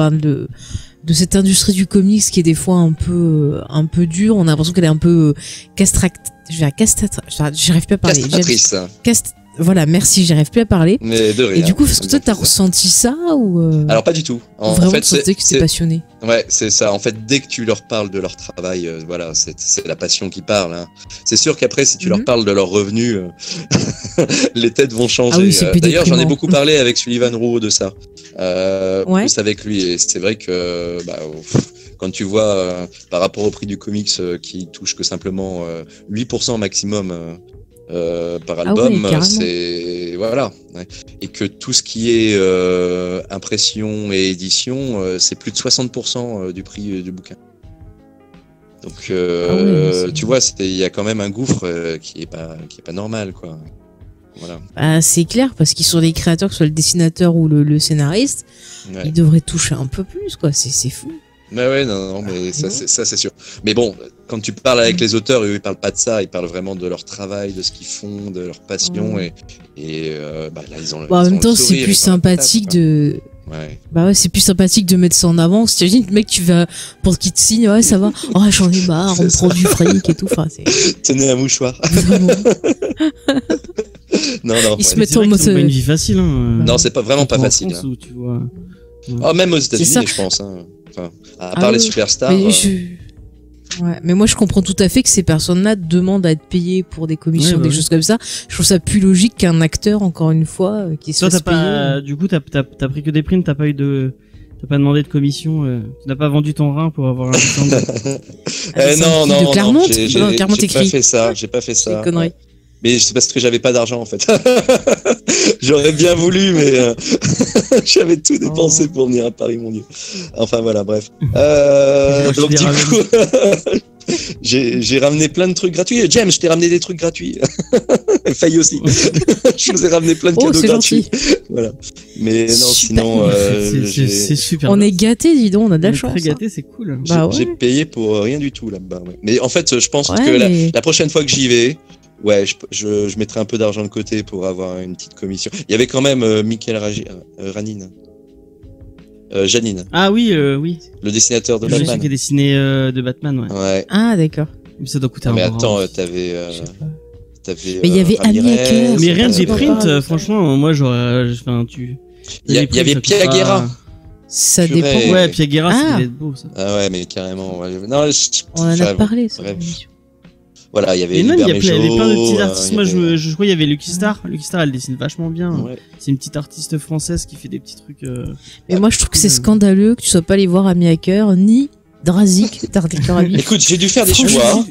cette industrie du comics qui est des fois un peu dure. On a l'impression qu'elle est un peu j'arrive pas à parler.
Castratrice.
Voilà, merci, j'arrive plus à parler.
Mais de rien.
Et du coup, est-ce que toi, t'as ressenti ça ou
Alors pas du tout.
En fait, tu sentais que t'es passionné.
Ouais, c'est ça. En fait, dès que tu leur parles de leur travail, voilà, c'est la passion qui parle. Hein. C'est sûr qu'après, si tu leur parles de leurs revenus, les têtes vont changer. Ah oui, d'ailleurs, j'en ai beaucoup parlé avec Sullivan Roux de ça. Plus avec lui. Et c'est vrai que quand tu vois par rapport au prix du comics qui touche que simplement 8% maximum. Par album, c'est voilà, et que tout ce qui est impression et édition, c'est plus de 60% du prix du bouquin. Donc tu vois, il y a quand même un gouffre qui est pas normal, quoi. Voilà.
C'est clair, parce qu'ils sont des créateurs, que ce soit le dessinateur ou le scénariste, ils devraient toucher un peu plus, quoi. C'est fou.
Mais ouais, non, mais ça c'est sûr. Mais bon, quand tu parles avec les auteurs, eux, ils parlent pas de ça, ils parlent vraiment de leur travail, de ce qu'ils font, de leur passion, et là ils ont.
En même temps, c'est plus sympathique de.
Ouais.
C'est plus sympathique de mettre ça en avant. Si t'imagines, le mec, tu vas pour qu'il te signe, ouais, ça va. Oh, j'en ai marre, on me prend du fric et tout. Enfin,
tenez un mouchoir. non.
Ils se mettent en mode.
C'est pas une vie facile, hein.
Non, c'est pas vraiment pas facile.
Où tu vois.
Oh, même aux États-Unis, je pense. Hein. Enfin, à part les superstars.
Mais moi je comprends tout à fait que ces personnes-là demandent à être payées pour des commissions, des choses comme ça. Je trouve ça plus logique qu'un acteur, encore une fois, qui se fasse payer.
Du coup, t'as pris que des primes, t'as pas demandé de commission, tu n'as pas vendu ton rein pour avoir un
non,
Claremont,
j'ai pas fait ça.
C'est une connerie.
Mais c'est parce que j'avais pas d'argent en fait. J'aurais bien voulu, mais j'avais tout dépensé pour venir à Paris, mon Dieu. Enfin voilà, bref. Donc du coup, j'ai ramené plein de trucs gratuits. James, je t'ai ramené des trucs gratuits. Failli aussi. Je vous ai ramené plein de cadeaux gratuits. Voilà. Mais non, sinon,
c'est super.
On est gâtés, dis donc, on a de la chance.
Très gâtés, c'est cool.
J'ai payé pour rien du tout là-bas. Ouais. Mais en fait, je pense que la prochaine fois que j'y vais. Ouais, je mettrai un peu d'argent de côté pour avoir une petite commission. Il y avait quand même Michael Ranin. Janine.
Ah oui, oui.
Le dessinateur de
Celui
Batman.
qui a dessiné de Batman, ouais.
Ouais.
Ah, d'accord.
Mais ça doit coûter
Non, mais
un bras.
attends, t'avais.
Mais il y avait Amy Acker.
Mais rien que des
pas
prints,
grave.
franchement, moi j'aurais. Enfin, tu.
Il y avait Pia Guerra.
Ça
Purée.
dépend.
Ouais, Pia Guerra,
Ah.
ça devait être beau, ça.
Ah ouais, mais carrément. Ouais. Non,
On en a
j'arrive-
parlé, ça.
bref. Voilà, il y avait
Et même, il y avait
Hubert
plein de
Méjeot,
petits artistes.
il y
Moi,
avait-
je crois qu'il y avait Lucky Star. Lucky Star, elle dessine vachement bien.
Ouais.
C'est une petite artiste française qui fait des petits trucs.
Mais moi, je trouve que c'est scandaleux que tu sois pas allé voir Amy Acker ni Drazik, Tardekarabif.
Écoute, j'ai dû faire des
Franchement.
choix.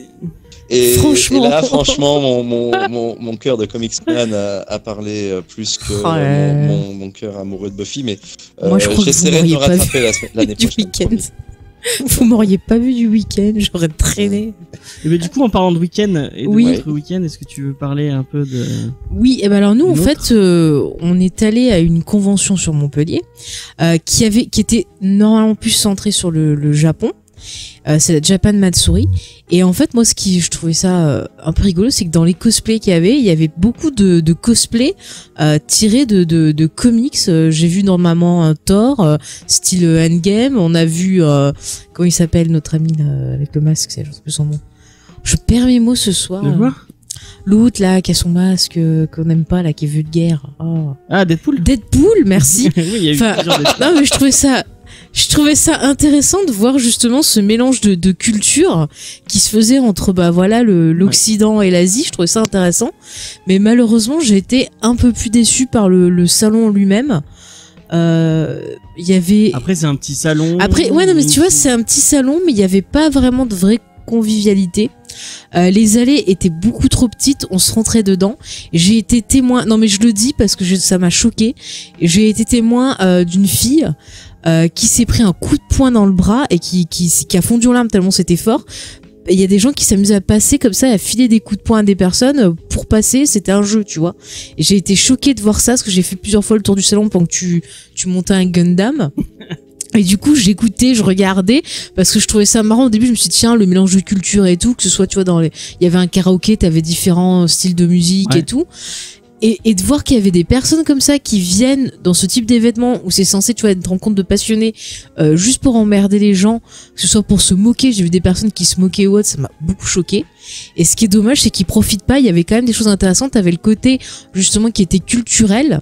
Et
Franchement.
là, franchement, mon cœur de comicsman a parlé plus que
Oh là là.
mon cœur amoureux de Buffy, mais
Moi, je crois que vous
j'essaierai de me
m'auriez pas
rattraper l'année
du
prochaine.
week-end. Vous m'auriez pas vu du week-end, j'aurais traîné.
Et ben, du coup, en parlant de week-end et de
Oui.
notre week-end, est-ce que tu veux parler un peu de.
Oui, et ben alors nous, en
Une
fait, on est allé à une convention sur Montpellier qui était normalement plus centrée sur le Japon. C'est la Japan Matsuri. Et en fait, moi, je trouvais ça un peu rigolo, c'est que dans les cosplays qu'il y avait beaucoup de cosplays tirés de comics. J'ai vu normalement un Thor, style Endgame. On a vu, comment il s'appelle, notre ami là, avec le masque, je sais plus son nom. Je perds mes mots ce soir.
De quoi
L'autre là, qui a son masque, qu'on n'aime pas, là, qui est vulgaire. Oh.
Ah, Deadpool.
Deadpool, merci.
Oui, il y a eu
Enfin,
plusieurs Deadpool.
non, mais je trouvais ça intéressant de voir justement ce mélange de cultures qui se faisait entre l'Occident et l'Asie. Je trouvais ça intéressant, mais malheureusement j'ai été un peu plus déçue par le salon lui-même. Il y avait
Après, c'est un petit salon.
après ouais non mais tu vois c'est un petit salon mais il y avait pas vraiment de vraie convivialité. Les allées étaient beaucoup trop petites, on se rentrait dedans. J'ai été témoin, non mais je le dis parce que ça m'a choqué. J'ai été témoin d'une fille qui s'est pris un coup de poing dans le bras et qui a fondu en larmes tellement c'était fort. Il y a des gens qui s'amusaient à passer comme ça, à filer des coups de poing à des personnes pour passer, c'était un jeu, tu vois. Et j'ai été choquée de voir ça parce que j'ai fait plusieurs fois le tour du salon pendant que tu montais un Gundam. Et du coup, j'écoutais, je regardais, parce que je trouvais ça marrant. Au début, je me suis dit, tiens, le mélange de culture et tout, que ce soit, tu vois, il y avait un karaoké, t'avais différents styles de musique
Ouais.
et tout. Et de voir qu'il y avait des personnes comme ça qui viennent dans ce type d'événement où c'est censé, tu vois, être une rencontre de passionnés, juste pour emmerder les gens, que ce soit pour se moquer. J'ai vu des personnes qui se moquaient ou autre, ça m'a beaucoup choqué. Et ce qui est dommage, c'est qu'ils profitent pas. Il y avait quand même des choses intéressantes. T'avais le côté, justement, qui était culturel,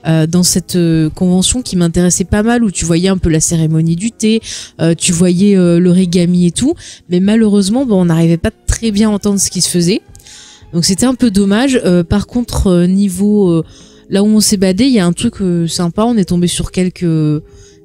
dans cette convention qui m'intéressait pas mal, où tu voyais un peu la cérémonie du thé, tu voyais l'origami et tout. Mais malheureusement, on n'arrivait pas très bien à entendre ce qui se faisait. Donc c'était un peu dommage. Par contre, niveau là où on s'est badé, il y a un truc sympa. On est tombé sur quelques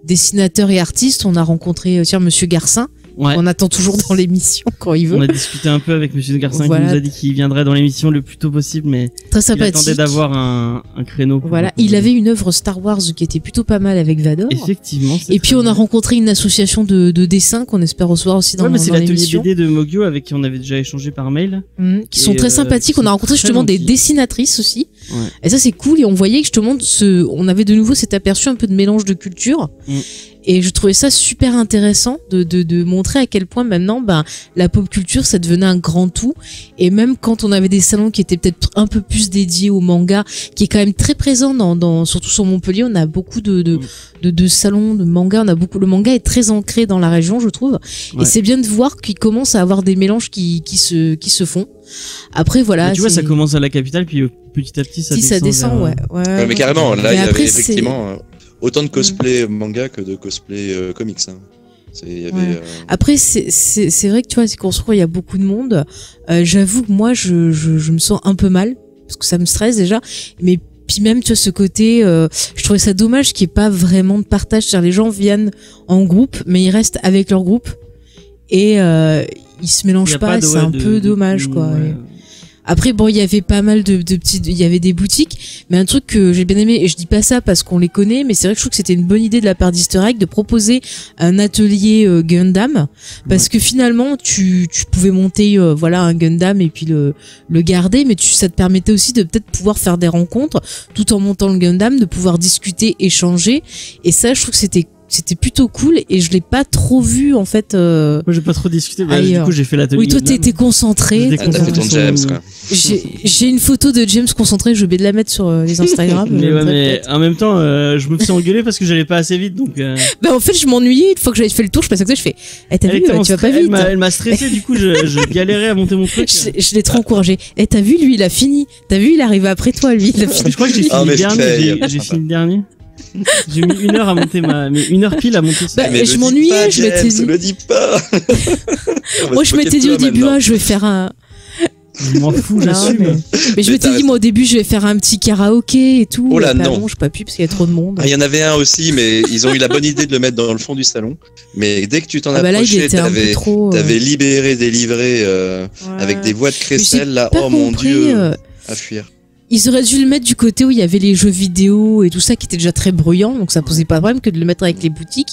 dessinateurs et artistes. On a rencontré Monsieur Garcin.
Ouais.
On attend toujours dans l'émission quand il veut.
On a discuté un peu avec Monsieur Garcin
Voilà.
qui nous a dit qu'il viendrait dans l'émission le plus tôt possible, mais
Très
il
sympathique.
attendait d'avoir un créneau. pour-
Voilà, il avait une œuvre Star Wars qui était plutôt pas mal avec Vador.
Effectivement. c'est
Et puis
très
on a
bien.
rencontré une association de dessin qu'on espère recevoir aussi dans,
Ouais, mais c'est
dans
l'atelier
l'émission.
BD de Mogyo avec qui on avait déjà échangé par mail.
Qui sont
Et,
très sympathiques.
qui
On a
sont
rencontré
très
justement des
gentils.
dessinatrices aussi.
Ouais.
Et ça c'est cool. Et on voyait que justement on avait de nouveau cet aperçu un peu de mélange de culture. Et je trouvais ça super intéressant de montrer à quel point maintenant, la pop culture, ça devenait un grand tout. Et même quand on avait des salons qui étaient peut-être un peu plus dédiés au manga, qui est quand même très présent surtout sur Montpellier, on a beaucoup de salons de manga. Le manga est très ancré dans la région, je trouve.
Ouais.
Et c'est bien de voir qu'il commence à avoir des mélanges qui se font. Après, voilà.
Mais tu vois,
c'est-
ça commence à la capitale, puis petit à petit, ça
Si
descend.
ça descend,
vers-
ouais.
Mais carrément, là,
Mais
il y
après,
avait
c'est-
effectivement autant de cosplay manga que de cosplay comics. Hein. Il y avait,
Ouais. Après, c'est vrai que tu vois, c'est qu'on se trouve, il y a beaucoup de monde. J'avoue que moi, je me sens un peu mal, parce que ça me stresse déjà. Mais puis même, tu vois, ce côté, je trouvais ça dommage qu'il n'y ait pas vraiment de partage. C'est-à-dire, les gens viennent en groupe, mais ils restent avec leur groupe. Et ils se
Il y
mélangent
a
pas,
de-
c'est
ouais,
un peu dommage, quoi.
ouais.
Et- Après, bon, il y avait pas mal de petits, il y avait des boutiques, mais un truc que j'ai bien aimé, et je dis pas ça parce qu'on les connaît, mais c'est vrai que je trouve que c'était une bonne idée de la part d'Easter Egg de proposer un atelier Gundam, parce que finalement, tu pouvais monter, un Gundam et puis le garder, mais ça te permettait aussi de peut-être pouvoir faire des rencontres, tout en montant le Gundam, de pouvoir discuter, échanger, et ça, je trouve que c'était c'était plutôt cool et je l'ai pas trop vu en fait.
Moi j'ai pas trop discuté. Du coup j'ai fait l'atelier.
Oui, toi t'étais concentré.
T'as fait ton James quoi.
J'ai une photo de James concentré. Je vais de la mettre sur les Instagram.
mais en même temps, je me faisais engueuler parce que j'allais pas assez vite, donc.
Bah en fait je m'ennuyais. Une fois que j'avais fait le tour, je passais à côté, je fais. T'as vu, tu vas pas vite.
Elle m'a stressé, du coup je galérais à monter mon truc.
Je l'ai trop encouragé. T'as vu, lui il a fini. T'as vu, il est arrivé après toi, lui. Il a fini.
Je crois que j'ai fini le dernier. J'ai fini le dernier. J'ai mis 1 heure à monter mais 1 heure pile à monter ça.
Bah, mais je m'ennuyais, je m'étais dit.
Le dis pas.
Moi, je m'étais dit au début, je vais faire un.
Je m'en fous, j'assume.
Mais je m'étais dit, moi, au début, je vais faire un petit karaoké et tout.
Oh là, non.
Bon, je peux pas parce qu'il y a trop de monde.
Il y en avait un aussi, mais ils ont eu la bonne idée de le mettre dans le fond du salon. Mais dès que tu t'en approchais, t'avais libéré des livrets avec des voix de crécelle, là. Oh mon Dieu. À fuir.
Ils auraient dû le mettre du côté où il y avait les jeux vidéo et tout ça qui était déjà très bruyant, donc ça posait pas de problème que de le mettre avec les boutiques.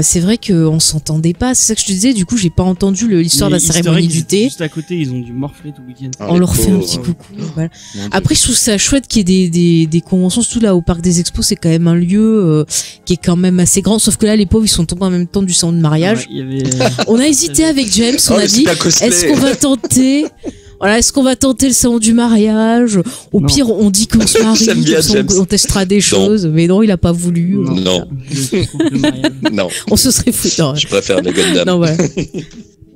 C'est vrai qu'on s'entendait pas, c'est ça que je te disais, du coup j'ai pas entendu l'histoire de la cérémonie du thé.
Juste à côté, ils ont dû morfler tout le week-end.
On leur fait un petit coucou. Voilà. Après je trouve ça chouette qu'il y ait des conventions, surtout là au parc des expos, c'est quand même un lieu qui est quand même assez grand, sauf que là les pauvres ils sont tombés en même temps du salon de mariage. On a hésité avec James, on a dit est-ce qu'on va tenter est-ce qu'on va tenter le salon du mariage? Au pire, on dit qu'on se marie, on testera des choses, mais non, il a pas voulu.
Non. Non.
On se serait foutu.
Je préfère les Gundam.
Non, voilà.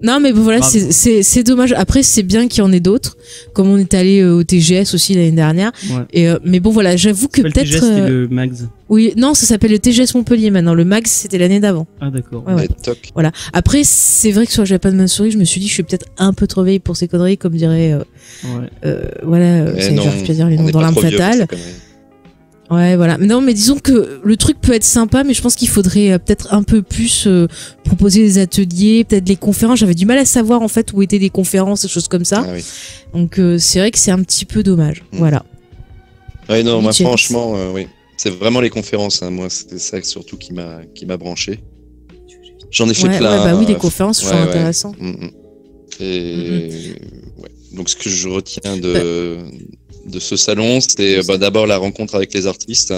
Non, mais bon, voilà, c'est dommage. Après, c'est bien qu'il y en ait d'autres. Comme on est allé au TGS aussi l'année dernière. Ouais. Et, mais bon, voilà, j'avoue que peut-être.
Le TGS, c'était le Mags.
Oui, non, ça s'appelle le TGS Montpellier maintenant. Le Mags, c'était l'année d'avant.
Ah, d'accord.
Ouais. Voilà. Après, c'est vrai que sur Japan Mansuri, je me suis dit, je suis peut-être un peu trop vieille pour ces conneries, comme dirait, j'arrive plus à dire les noms dans l'arme fatale. Ouais, voilà. Non, mais disons que le truc peut être sympa, mais je pense qu'il faudrait peut-être un peu plus proposer des ateliers, peut-être des conférences. J'avais du mal à savoir en fait où étaient des conférences, des choses comme ça. Ah, oui. Donc c'est vrai que c'est un petit peu dommage. Voilà.
Ouais, non, moi franchement, oui, c'est vraiment les conférences. Hein. Moi, c'était ça surtout qui m'a branché. J'en ai fait plein.
Ouais, bah oui, les conférences, c'est intéressant.
Et ouais. Donc ce que je retiens de ce salon, c'était d'abord la rencontre avec les artistes,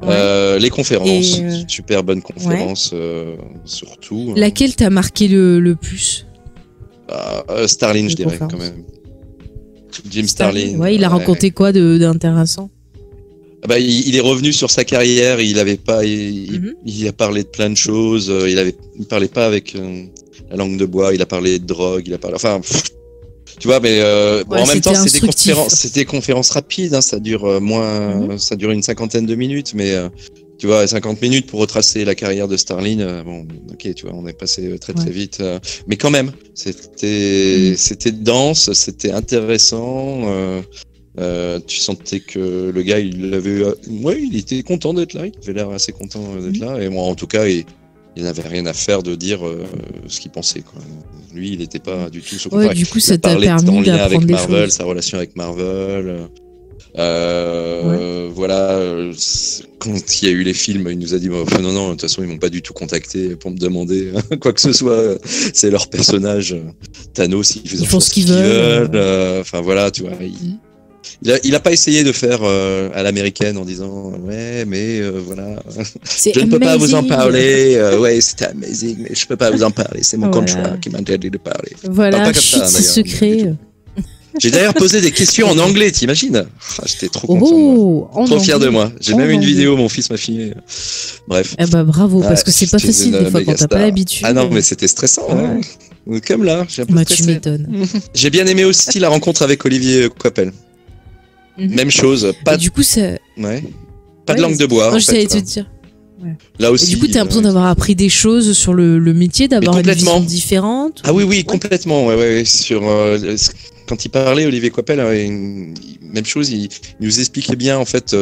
les conférences, super bonnes conférences, surtout.
Laquelle t'a marqué le plus?
Starlin, je dirais quand même. Jim Starlin.
Ouais, il a raconté quoi d'intéressant?
Il est revenu sur sa carrière, il avait pas, il a parlé de plein de choses, il parlait pas avec la langue de bois, il a parlé de drogue, il a parlé, enfin. Tu vois, mais en même temps, c'est des conférences rapides. Hein, ça dure ça dure une 50aine de minutes, mais tu vois, 50 minutes pour retracer la carrière de Starlin. Bon, ok, tu vois, on est passé très très vite, mais quand même, c'était dense, c'était intéressant. Tu sentais que le gars, il était content d'être là. Il avait l'air assez content d'être là. Et moi, en tout cas, il n'avait rien à faire de dire ce qu'il pensait, quoi. Lui, il n'était pas du tout.
Du coup, ça t'a permis d'apprendre des choses.
Sa relation avec Marvel. Voilà. Quand il y a eu les films, il nous a dit non, de toute façon, ils m'ont pas du tout contacté pour me demander quoi que ce soit. C'est leur personnage. Thanos, ils font ce qu'ils veulent. Enfin voilà, tu vois. Il a pas essayé de faire à l'américaine en disant voilà, je ne peux pas vous en parler. C'était amazing, mais je peux pas vous en parler. C'est mon contrat qui m'interdit de parler.
Voilà, c'est secret.
J'ai d'ailleurs posé des questions en anglais, t'imagines? J'étais trop content, trop fier de moi. J'ai même une vidéo, mon fils m'a filmé. Bref.
Bravo, parce que c'est pas facile des fois quand t'as pas l'habitude.
Ah non, mais c'était stressant. Hein. Comme là, j'ai un peu stressé.
Tu m'étonnes.
J'ai bien aimé aussi la rencontre avec Olivier Coipel. Même chose, pas.
Et du coup, ça.
Pas de langue de bois.
Non, j'essayais de te dire.
Là aussi.
Et du coup, t'as l'impression d'avoir appris des choses sur le métier, d'avoir une vision différente.
Ah oui, complètement. Ouais. Sur quand il parlait, Olivier Coipel, même chose. Il nous expliquait bien en fait.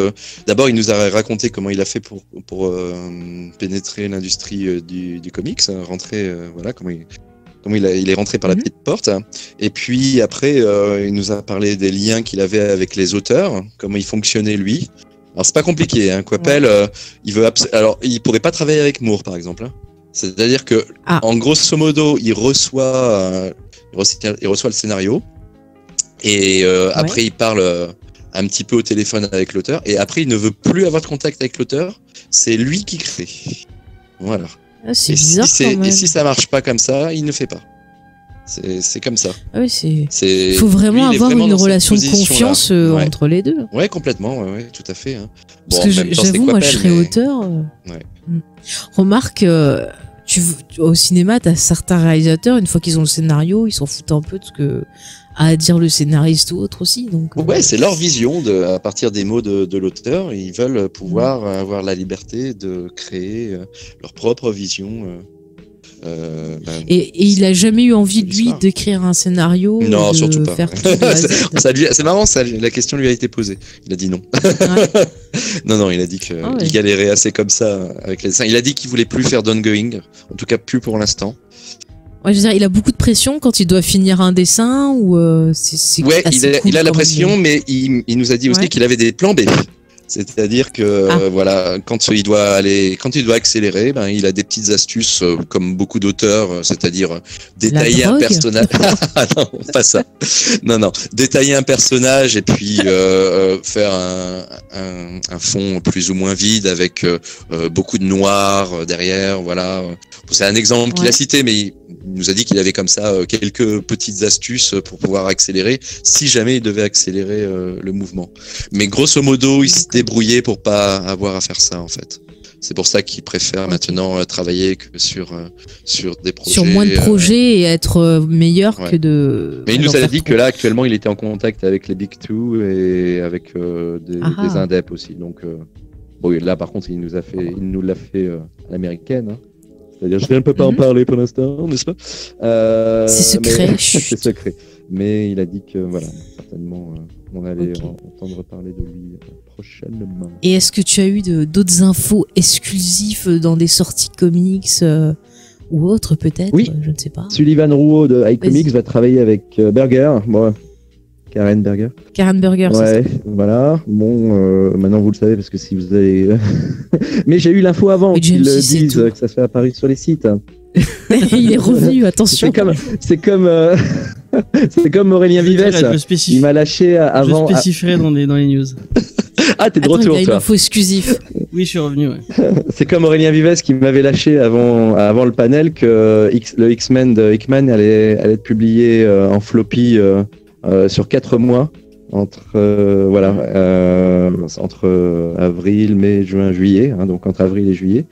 D'abord, il nous a raconté comment il a fait pour pénétrer l'industrie du comics, rentrer, comment il est rentré par la petite porte. Et puis après, il nous a parlé des liens qu'il avait avec les auteurs, comment il fonctionnait lui. Alors c'est pas compliqué, hein. Coipel, il pourrait pas travailler avec Moore par exemple. Hein. C'est-à-dire que, en grosso modo, il reçoit le scénario et après il parle un petit peu au téléphone avec l'auteur et après il ne veut plus avoir de contact avec l'auteur. c'est lui qui crée. Voilà.
Ah, c'est bizarre quand même.
Et si ça marche pas comme ça, il ne fait pas. C'est comme ça.
Ah oui, il faut vraiment avoir une relation de confiance entre les deux.
Ouais, complètement, ouais, tout à fait. Hein.
Parce que j'avoue, moi, je serais auteur. Remarque, au cinéma, t'as certains réalisateurs, une fois qu'ils ont le scénario, ils s'en foutent un peu de ce que a à dire le scénariste ou autre aussi. Donc,
ouais, c'est leur vision à partir des mots de l'auteur. Ils veulent pouvoir avoir la liberté de créer leur propre vision.
Et il a jamais eu envie lui d'écrire un scénario.
Non, surtout pas.
Faire
c'est marrant, la question lui a été posée. Il a dit non. Ouais. non, il a dit qu'il galérait assez comme ça avec les dessins. Il a dit qu'il voulait plus faire d'ongoing, en tout cas plus pour l'instant.
Ouais, je veux dire, il a beaucoup de pression quand il doit finir un dessin ou c'est
ouais, il a la pression, mais il nous a dit aussi qu'il avait des plans B. C'est-à-dire que voilà, quand il doit accélérer, il a des petites astuces comme beaucoup d'auteurs, c'est-à-dire détailler un personnage. Non, pas ça. Non, détailler un personnage et puis faire un fond plus ou moins vide avec beaucoup de noir derrière. Voilà, c'est un exemple qu'il a cité, mais il nous a dit qu'il avait comme ça quelques petites astuces pour pouvoir accélérer si jamais il devait accélérer le mouvement. Mais grosso modo, il se débrouiller pour pas avoir à faire ça en fait. C'est pour ça qu'il préfère maintenant travailler que sur des projets.
Sur moins de projets et être meilleur que de.
Mais il nous a dit que là actuellement il était en contact avec les Big Two et avec des indep aussi. Donc là par contre il nous l'a fait à l'américaine. Hein. C'est-à-dire je ne peux pas en parler pour l'instant, n'est-ce pas
c'est secret.
C'est secret. Mais il a dit que voilà, certainement on allait entendre parler de lui prochainement.
Et est-ce que tu as eu d'autres infos exclusives dans des sorties comics ou autres peut-être?
Oui,
je ne sais pas.
Sullivan Rouault de iComics va travailler avec Berger. Karen Berger.
Ouais,
voilà. Bon, maintenant vous le savez parce que si vous avez. Mais j'ai eu l'info avant qu'ils le disent que ça se fait apparaître sur les sites.
Il est revenu, attention.
C'est comme Aurélien Vives. Il m'a lâché avant.
Je spécifierai dans les news.
Ah, t'es de retour,
il y a une info exclusive.
Oui, je suis revenu. Ouais.
C'est comme Aurélien Vives qui m'avait lâché avant le panel que le X-Men de Hickman allait être publié en floppy sur 4 mois entre avril, mai, juin, juillet, hein, donc entre avril et juillet.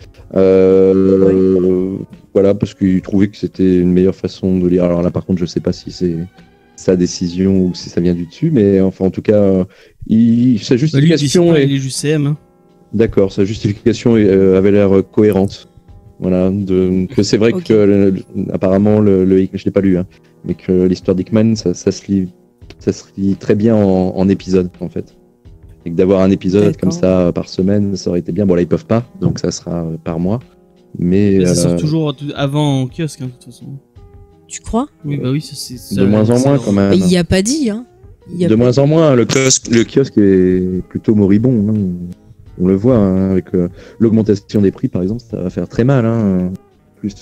Voilà, parce qu'il trouvait que c'était une meilleure façon de lire. Alors là, par contre, je sais pas si c'est sa décision ou si ça vient du dessus, mais enfin, en tout cas, sa justification
il est juste CM. Hein.
D'accord, sa justification avait l'air cohérente. Voilà, que c'est vrai que apparemment je l'ai pas lu, hein, mais que l'histoire d'Hickman, ça se lit très bien en épisode en fait. Et que d'avoir un épisode comme ça par semaine, ça aurait été bien. Bon là ils peuvent pas, donc ça sera par mois. Mais
ça sort toujours avant en kiosque, hein, de toute façon.
Tu crois?
Oui, bah oui, c'est
de moins en moins quand même.
Il y a pas dit, hein.
De moins en moins, le kiosque est plutôt moribond. Hein. On le voit hein, avec l'augmentation des prix, par exemple, ça va faire très mal. Hein. Plus.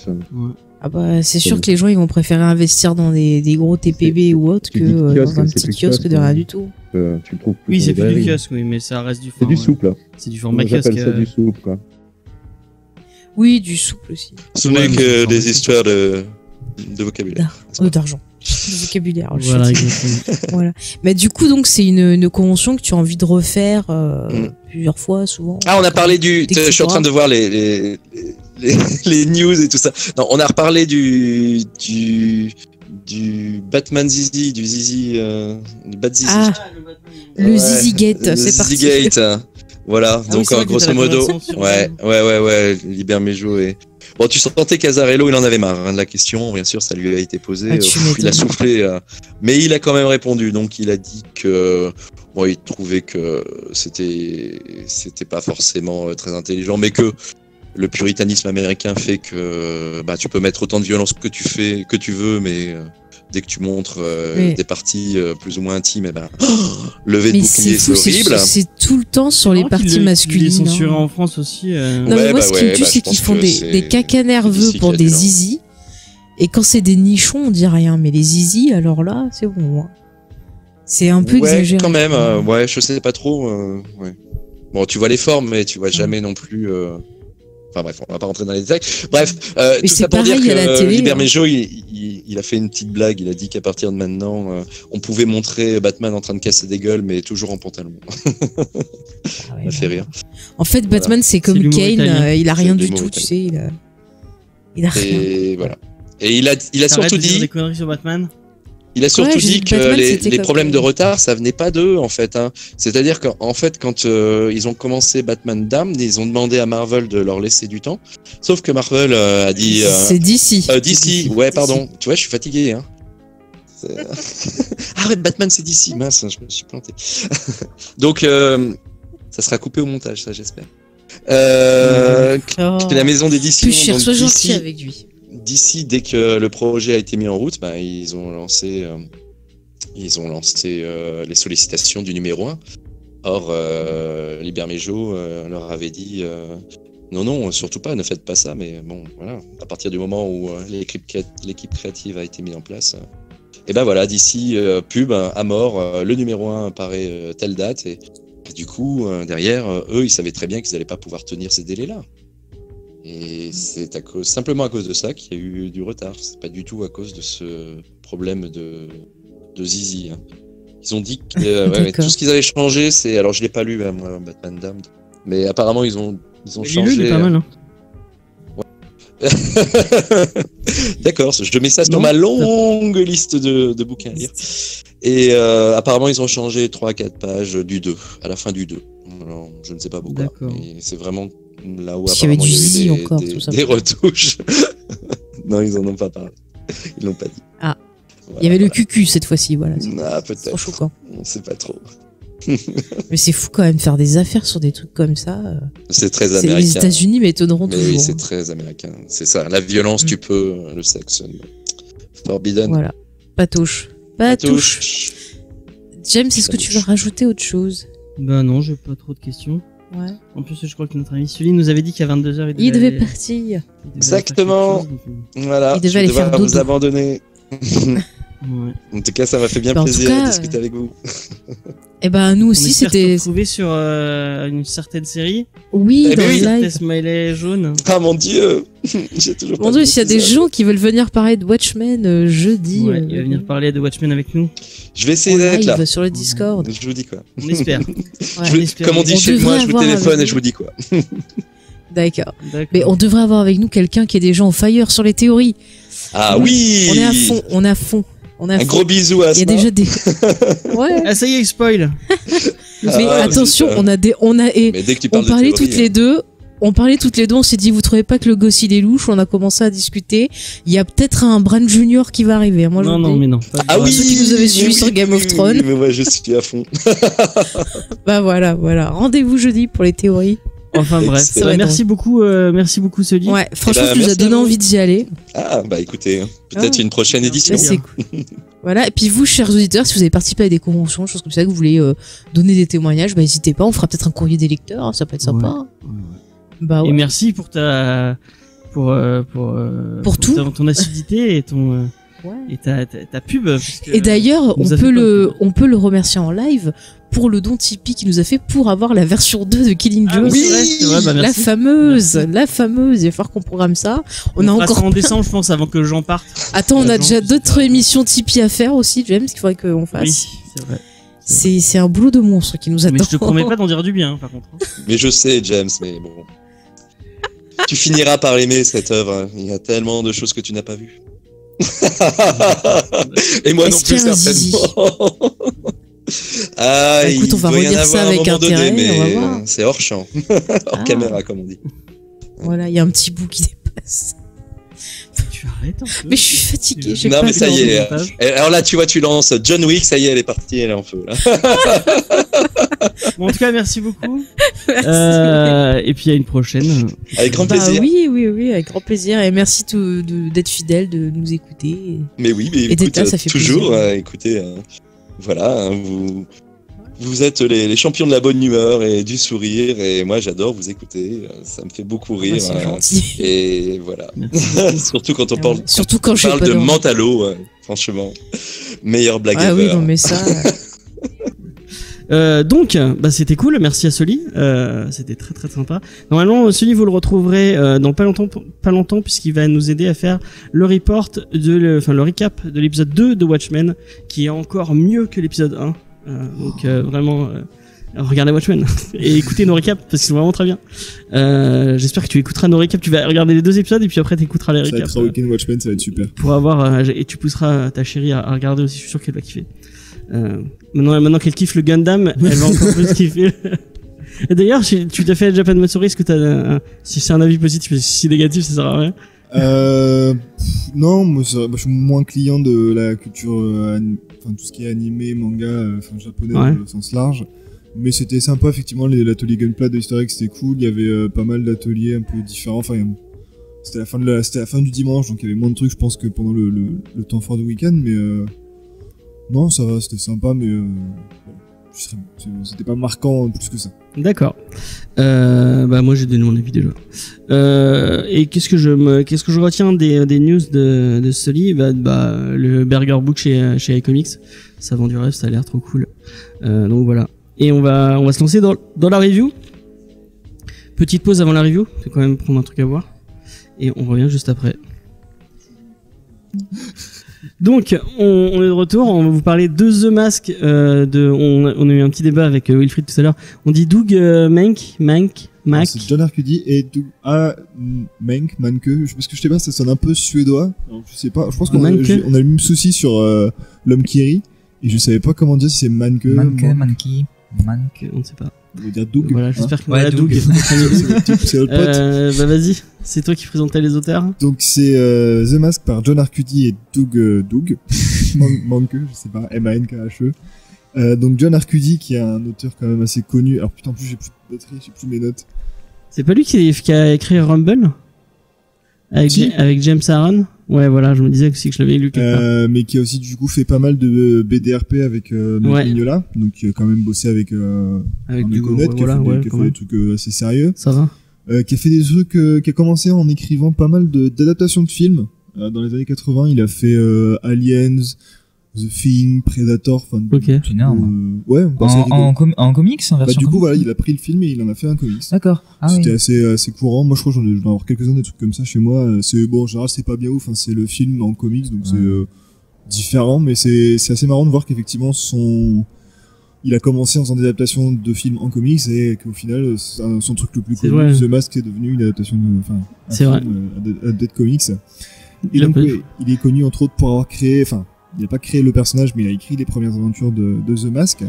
Ah bah c'est sûr que les gens ils vont préférer investir dans des gros TPB ou autre que dans un petit kiosque de rien du tout.
Tu le trouves plus.
Oui, c'est plus du kiosque, oui, mais ça reste du format.
C'est du souple.
C'est du format kiosque.
Ça du souple, quoi.
Oui, du souple aussi.
Ce n'est que des histoires de vocabulaire.
D'argent. De vocabulaire.
Voilà, exactement.
Voilà. Mais du coup, donc, c'est une convention que tu as envie de refaire plusieurs fois, souvent.
Ah, on a parlé je suis en train de voir les news et tout ça. Non, on a reparlé du Batman Zizi, du Bat Zizi.
Ah, le Zizi Gate, c'est parti.
Zizi Gate. Voilà, donc grosso modo, ouais, libère mes jouets. Bon, tu sentais qu'Azarello, il en avait marre hein, de la question, bien sûr, ça lui a été posé, il a soufflé, mais il a quand même répondu, donc il a dit que il trouvait que c'était pas forcément très intelligent, mais que le puritanisme américain fait que tu peux mettre autant de violence que tu veux, mais dès que tu montres des parties plus ou moins intimes, lever de bouclier, c'est horrible.
C'est tout le temps sur les parties masculines.
Il est censuré en France aussi.
Non, mais moi, ce qui me tue, c'est qu'ils font des cacas nerveux pour des zizis. Et quand c'est des nichons, on dit rien. Mais les zizis, alors là, c'est bon. Hein. C'est un peu exagéré.
Quand même. Je sais pas trop. Bon, tu vois les formes, mais tu vois jamais non plus. Enfin bref, on va pas rentrer dans les détails. Bref, tout ça pour dire que Liber Mejo, il a fait une petite blague. Il a dit qu'à partir de maintenant, on pouvait montrer Batman en train de casser des gueules, mais toujours en pantalon. Ça fait rire.
En fait, Batman, c'est comme Kane, il a rien du tout, tu sais. Il a rien.
Et voilà. Et il a surtout dit.
Des conneries sur Batman.
Il a surtout dit que les problèmes de retard, ça venait pas d'eux, en fait. Hein. C'est-à-dire qu'en fait, quand ils ont commencé Batman Damned, ils ont demandé à Marvel de leur laisser du temps. Sauf que Marvel a dit...
c'est DC.
DC, ouais, pardon. Tu vois, je suis fatigué. Hein. Ah ouais, Batman, c'est DC. Mince, je me suis planté. Donc, ça sera coupé au montage, ça, j'espère. La maison d'édition...
Plus cher, sois gentil avec lui.
D'ici, dès que le projet a été mis en route, ils ont lancé les sollicitations du numéro 1. Or, Liber Mejo leur avait dit non, surtout pas, ne faites pas ça. Mais bon, voilà, à partir du moment où l'équipe créative a été mise en place, et ben voilà, d'ici pub à mort, le numéro 1 apparaît telle date, et du coup, derrière, eux, ils savaient très bien qu'ils n'allaient pas pouvoir tenir ces délais-là. Et c'est simplement à cause de ça qu'il y a eu du retard. C'est pas du tout à cause de ce problème de Zizi. Hein. Ils ont dit que tout ce qu'ils avaient changé, c'est... Alors je l'ai pas lu, moi, Batman Damned. Mais apparemment, ils ont changé...
Il est pas mal, hein.
Ouais. D'accord, je mets ça sur ma longue liste de bouquins à lire. Et apparemment, ils ont changé 3-4 pages du 2, à la fin du 2. Alors, je ne sais pas pourquoi, mais c'est vraiment... Là où apparemment il y a eu des retouches. Non, ils en ont pas parlé. Ils l'ont pas dit.
Ah, voilà, il y avait le cucu cette fois-ci, voilà.
Ah, peut-être.
C'est choquant.
On sait pas trop.
Mais c'est fou quand même faire des affaires sur des trucs comme ça.
C'est très américain.
Les États-Unis m'étonneront toujours.
Oui, c'est très américain. C'est ça. La violence, tu peux. Le sexe. Forbidden.
Voilà. Patouche. James, est-ce que tu veux rajouter autre chose?
Bah non, j'ai pas trop de questions.
Ouais.
En plus, je crois que notre ami Sully nous avait dit qu'à 22h,
il devait partir.
Exactement. Voilà.
Il devait aller faire dodo.
Vous abandonner.
Ouais.
En tout cas, ça m'a fait bien plaisir de discuter avec vous.
Et ben nous aussi, c'était.
Retrouvé sur une certaine série.
Oui, dans le live.
Smiley jaune.
Ah mon dieu, j'ai toujours.
Mon dieu, s'il y a des gens qui veulent venir parler de Watchmen jeudi.
Ouais, il va venir parler de Watchmen avec nous.
Je vais essayer d'être là.
Sur le Discord.
Je vous dis quoi.
On espère.
Comme on dit chez moi, je vous téléphone et je vous dis quoi.
D'accord. Mais on devrait avoir avec nous quelqu'un qui est déjà en fire sur les théories.
Ah oui.
On est à fond.
Un gros bisou à Asma.
Il y a déjà des. Ouais.
Ah ça y est, spoil.
Mais attention, mais dès que tu parles on parlait toutes les deux. On parlait toutes les deux, on s'est dit, vous trouvez pas que le gosse il est louche? On a commencé à discuter. Il y a peut-être un Bran Junior qui va arriver. Moi,
mais non.
Ah oui,
ceux qui nous avaient suivis sur Game of Thrones.
Oui, mais moi je suis à fond.
Bah voilà. Rendez-vous jeudi pour les théories.
Enfin bref, merci beaucoup Sully.
Ouais, franchement, tu nous as donné envie d'y aller.
Ah bah écoutez, peut-être une prochaine édition.
C'est cool. Voilà, et puis vous, chers auditeurs, si vous avez participé à des conventions, choses comme ça, que vous voulez donner des témoignages, bah n'hésitez pas, on fera peut-être un courrier des lecteurs, hein, ça peut être sympa.
Ouais.
Bah ouais.
Et merci pour tout. Ton acidité et ton et ta pub.
Et d'ailleurs, on peut le remercier en live pour le don Tipeee qu'il nous a fait pour avoir la version 2 de Killing Joke.
Oui,
c'est vrai, bah
la fameuse. Il va falloir qu'on programme ça. On a encore
ça en décembre, je pense, avant que Jean parte.
Attends, on a déjà d'autres émissions Tipeee à faire aussi, James, qu'il faudrait qu'on fasse.
Oui, c'est vrai.
C'est un boulot de monstre qui nous attend.
Mais je te promets pas d'en dire du bien, par contre.
Mais je sais, James, mais bon. Tu finiras par aimer cette œuvre. Il y a tellement de choses que tu n'as pas vues. Et moi non plus, certainement. Ah,
écoute, on va relire ça avec intérêt,
mais
on va voir.
C'est hors champ, hors caméra, comme on dit.
Voilà, il y a un petit bout qui dépasse.
Tu arrêtes un peu.
Mais je suis fatiguée.
Non, mais ça y est. Alors là, tu vois, tu lances John Wick, ça y est, elle est partie, elle est en feu. Là.
Bon, en tout cas, merci beaucoup. Merci. Et puis à une prochaine.
Avec grand plaisir.
Oui, avec grand plaisir. Et merci d'être fidèle, de nous écouter.
Mais oui, mais
écoute, là, ça fait
toujours, écoutez, voilà, vous êtes les champions de la bonne humeur et du sourire, et moi j'adore vous écouter, ça me fait beaucoup rire.
C'est gentil.
Et voilà. Surtout quand on parle,
parle
de Mentalo, franchement, meilleure blague
ever.
Ah oui,
non mais ça.
Donc, c'était cool. Merci à Sully. C'était très très sympa. Normalement, Sully, vous le retrouverez dans pas longtemps, puisqu'il va nous aider à faire le le recap de l'épisode 2 de Watchmen, qui est encore mieux que l'épisode 1. Donc vraiment, regardez Watchmen et écoutez nos recaps parce que c'est vraiment très bien. J'espère que tu écouteras nos recaps. Tu vas regarder les 2 épisodes et puis après t'écouteras les recaps.
Ça va être Weekend Watchmen, ça va être super.
Pour avoir et tu pousseras ta chérie à regarder aussi. Je suis sûr qu'elle va kiffer. Maintenant qu'elle kiffe le Gundam, elle va encore plus kiffer. Et d'ailleurs, tu t'as fait Japan Matsuri, est-ce que si c'est un avis positif, si c'est négatif, ça sert à rien?
Non, moi, je suis moins client de la culture, tout ce qui est animé, manga, japonais au sens large. Mais c'était sympa, effectivement, l'atelier Gunpla de Easter Egg, c'était cool. Il y avait pas mal d'ateliers un peu différents. C'était la fin du dimanche, donc il y avait moins de trucs, je pense, que pendant le temps fort du week-end. Mais non, ça va, c'était sympa, mais c'était pas marquant plus que ça.
D'accord. Moi j'ai donné mon avis déjà. Et qu'est-ce que je retiens des news de Sully? Le Burger Book chez iComics, ça vend du rêve, ça a l'air trop cool. Donc voilà. Et on va se lancer dans la review. Petite pause avant la review, je vais quand même prendre un truc à boire. Et on revient juste après. Donc, on est de retour. On va vous parler de The Mask. On a eu un petit débat avec Wilfried tout à l'heure. On dit Doug Mahnke.
C'est John Arcudi et Doug Mahnke. Parce que je sais pas, ça sonne un peu suédois. Alors, je sais pas. Je pense qu'on a le même souci sur l'homme qui rit. Et je savais pas comment dire si c'est Mahnke.
Mahnke.
On ne sait pas.
On veut dire Doug.
Voilà, j'espère que Doug.
C'est notre pote.
Vas-y, c'est toi qui présentais les auteurs.
Donc c'est The Mask par John Arcudi et Doug Mahnke, je sais pas, Mankhe. Donc John Arcudi qui est un auteur quand même assez connu. Alors putain, en plus j'ai plus de batterie, j'ai plus mes notes.
C'est pas lui qui a écrit Rumble avec James Aaron? Ouais, voilà, je me disais aussi que je l'avais lu quelque part.
Mais qui a aussi du coup fait pas mal de BDRP avec Mignola, donc qui a quand même bossé avec
Hugo Net,
qui a fait des trucs assez sérieux.
Ça va.
Qui a fait des trucs, qui a commencé en écrivant pas mal d'adaptations de films. Dans les années 80, il a fait Aliens, The Thing, Predator,
Ok. C'est énorme.
Ouais.
En comics, en version
du coup, voilà, il a pris le film et il en a fait un comics.
D'accord.
C'était assez courant. Moi, je crois que j'en ai avoir quelques-uns des trucs comme ça chez moi. C'est bon, en général, c'est pas bien ouf. C'est le film en comics, donc c'est différent, mais c'est assez marrant de voir qu'effectivement il a commencé en faisant des adaptations de films en comics et qu'au final, son truc le plus connu, The Mask, c'est devenu une adaptation de comics. Et donc, il est connu entre autres pour avoir créé, il n'a pas créé le personnage, mais il a écrit les premières aventures de The Mask,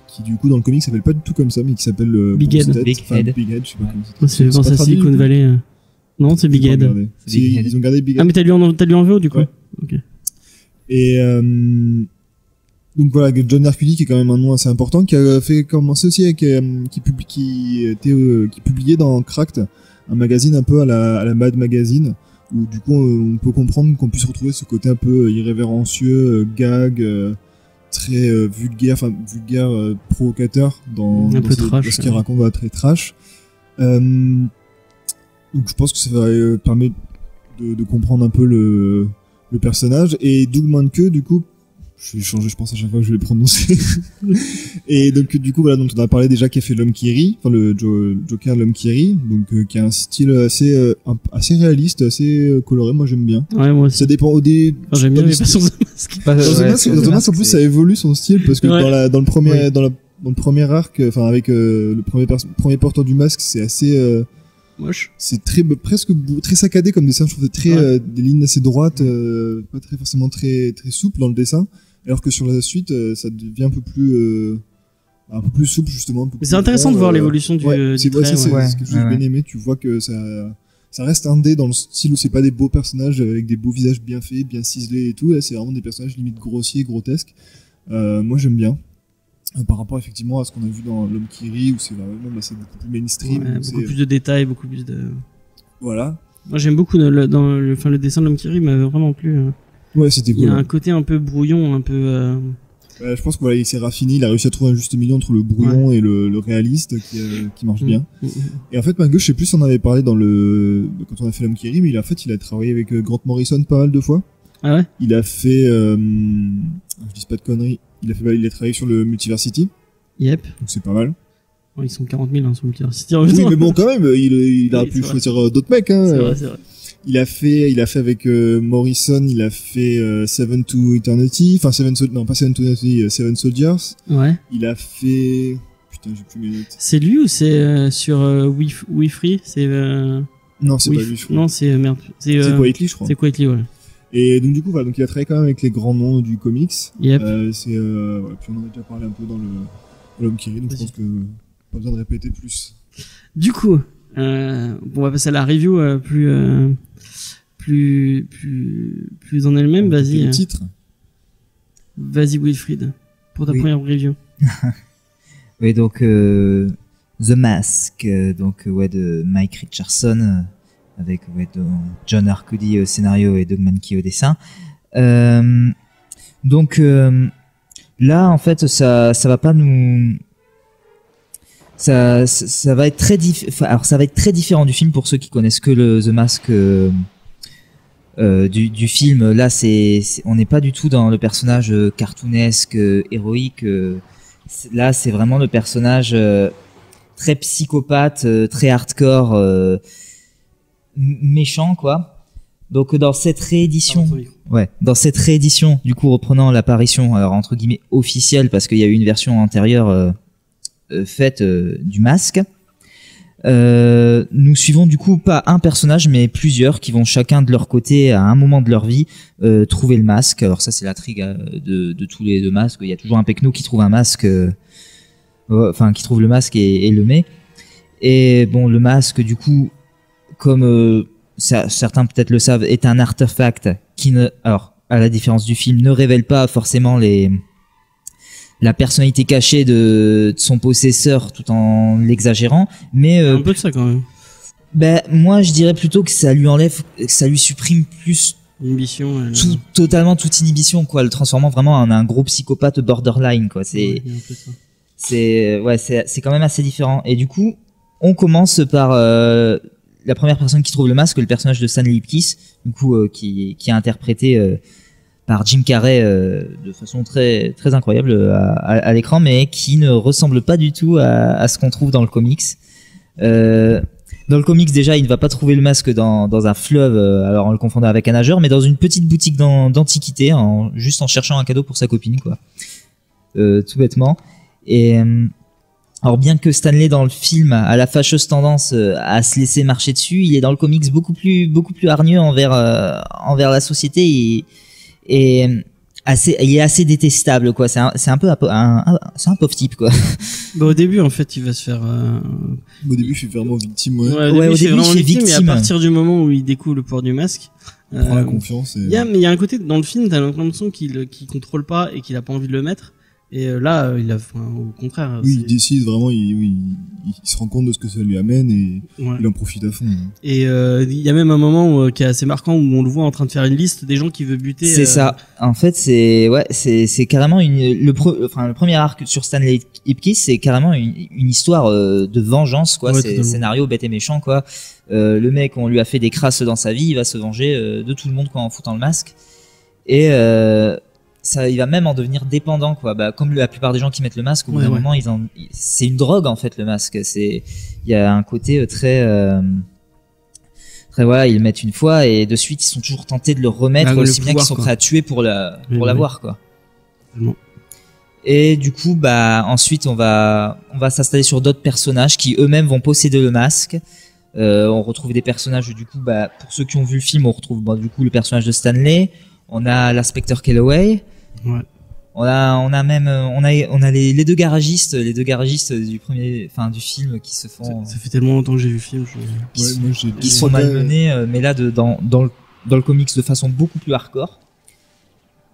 qui du coup dans le comic s'appelle pas du tout comme ça, mais qui s'appelle
Big Head.
Big Head, je sais pas comment
c'est ça, Silicon Valley. Non, c'est Big Head.
Ils ont gardé Big Head.
Ah, mais t'as lu en VO du coup.
Ouais.
Ok.
Et donc voilà, John Arcudi qui est quand même un nom assez important, qui a fait commencer aussi qui publiait dans Cracked, un magazine un peu à la Mad Magazine, où du coup on peut comprendre qu'on puisse retrouver ce côté un peu irrévérencieux, gag, très vulgaire provocateur dans ce qu'il raconte, très trash. Donc je pense que ça va permettre de comprendre un peu le personnage. Et Doug Mahnke, du coup, je vais changer, je pense, à chaque fois que je vais le prononcer. Et donc, du coup, voilà, dont on a parlé déjà, qui a fait L'Homme qui rit, le Joker, L'Homme qui rit, donc, qui a un style assez réaliste, assez coloré, moi j'aime bien.
Ouais, moi aussi.
Ça dépend
j'aime bien, mais pas sur The Mask.
Dans The Mask, en plus, ça évolue son style, parce que dans le premier arc, avec le premier porteur du masque, c'est assez,
moche.
C'est presque très saccadé comme dessin. Je trouve très des lignes assez droites, pas très forcément très souple dans le dessin. Alors que sur la suite, ça devient un peu plus souple justement.
C'est intéressant de voir l'évolution du trait.
C'est ce que j'ai bien aimé. Tu vois que ça reste indé dans le style où c'est pas des beaux personnages avec des beaux visages bien faits, bien ciselés et tout. Là, c'est vraiment des personnages limite grossiers, grotesques. Moi, j'aime bien. Par rapport effectivement à ce qu'on a vu dans L'Homme qui rit, où c'est vraiment c'est beaucoup plus mainstream,
beaucoup plus de détails, beaucoup plus de.
Voilà.
Moi j'aime beaucoup le dessin de L'Homme qui rit m'avait vraiment plu.
Ouais, c'était cool.
Il y a un côté un peu brouillon, un peu.
Je pense qu'il s'est raffiné, il a réussi à trouver un juste milieu entre le brouillon et le réaliste qui marche bien. Et en fait, Mahnke, je sais plus si on avait parlé quand on a fait L'Homme qui rit, mais il a travaillé avec Grant Morrison pas mal de fois.
Ah ouais.
Il a fait, je dis pas de conneries. Il a travaillé sur le Multiversity.
Yep.
Donc c'est pas mal.
Oh, ils sont 40 000 sur Multiversity.
Oui, mais bon, quand même, il a pu choisir d'autres mecs. Hein.
C'est vrai.
Il a fait avec Morrison, il a fait Seven to Eternity, enfin Seven to Eternity, Seven Soldiers.
Ouais.
Il a fait, putain, j'ai plus mes notes.
C'est lui ou c'est sur We Free? C'est
non, c'est pas lui, je crois.
Non, c'est merde.
C'est Quietly, je crois.
C'est Quietly, ouais.
Et donc du coup, voilà, donc il a travaillé quand même avec les grands noms du comics.
Yep.
Puis on en a déjà parlé un peu dans l'homme qui rit, donc je pense que pas besoin de répéter plus.
Du coup, on va passer à la review plus en elle-même. Vas-y.
Le titre.
Vas-y Wilfried, pour ta première review.
Oui, donc The Mask, de Mike Richardson, avec John Arcudi au scénario et Doug Mahnke au dessin. Là, en fait, ça va pas nous... Ça va être ça va être très différent du film pour ceux qui connaissent que The Mask du film. Là, on n'est pas du tout dans le personnage cartoonesque, héroïque. Là, c'est vraiment le personnage très psychopathe, très hardcore, méchant, quoi. Donc, dans cette réédition, du coup, reprenant l'apparition, alors entre guillemets officielle, parce qu'il y a eu une version antérieure faite du Masque. Nous suivons du coup pas un personnage mais plusieurs qui vont chacun de leur côté à un moment de leur vie trouver le masque. Alors ça c'est l'intrigue de tous les deux masques. Il y a toujours un pecno qui trouve un masque, qui trouve le masque et le met. Et bon, le masque du coup, comme certains peut-être le savent, est un artefact qui alors à la différence du film, ne révèle pas forcément la personnalité cachée de son possesseur tout en l'exagérant, mais
un peu de ça quand même.
Moi je dirais plutôt que ça lui enlève, que ça lui supprime plus
inhibition,
totalement toute inhibition, quoi, le transformant vraiment en un gros psychopathe borderline, quoi. C'est quand même assez différent. Et du coup, on commence par la première personne qui trouve le masque, le personnage de Stanley Ipkiss, du coup qui est interprété par Jim Carrey de façon très très incroyable à l'écran, mais qui ne ressemble pas du tout à ce qu'on trouve dans le comics. Dans le comics, déjà, il ne va pas trouver le masque dans un fleuve, alors en le confondant avec un nageur, mais dans une petite boutique d'antiquité, juste en cherchant un cadeau pour sa copine, quoi. Tout bêtement. Et alors bien que Stanley dans le film a la fâcheuse tendance à se laisser marcher dessus, il est dans le comics beaucoup plus hargneux envers la société et il est assez détestable, quoi. C'est un peu c'est un pauvre type, quoi.
Au début en fait il va se faire
au début il fait vraiment victime,
au début il fait victime, mais à partir du moment où il découvre le pouvoir du masque,
il prend la confiance
il y a un côté dans le film, t'as l'impression qu'il contrôle pas et qu'il a pas envie de le mettre. Et là, au contraire.
Oui, il décide vraiment, il se rend compte de ce que ça lui amène et il en profite à fond.
Et il y a même un moment qui est assez marquant où on le voit en train de faire une liste des gens qui veut buter.
C'est ça. En fait, c'est carrément le premier arc sur Stanley Ipkiss, c'est carrément une histoire de vengeance, quoi. C'est scénario bête et méchant, quoi. Le mec, on lui a fait des crasses dans sa vie, il va se venger de tout le monde, quoi, en foutant le masque. Et ça, il va même en devenir dépendant, quoi. Comme la plupart des gens qui mettent le masque, au bout d'un moment, c'est une drogue, en fait, le masque. Il y a un côté très voilà, ils le mettent une fois et de suite, ils sont toujours tentés de le remettre, aussi bien qu'ils sont prêts à tuer pour l'avoir, quoi. Et du coup, ensuite, on va s'installer sur d'autres personnages qui eux-mêmes vont posséder le masque. On retrouve des personnages, du coup, pour ceux qui ont vu le film, on retrouve, du coup, le personnage de Stanley. On a l'inspecteur Calloway.
Ouais.
On a même les deux garagistes du film qui se font.
Ça fait tellement longtemps que j'ai vu le film.
Qui sont malmenés, mais là dans le comics de façon beaucoup plus hardcore.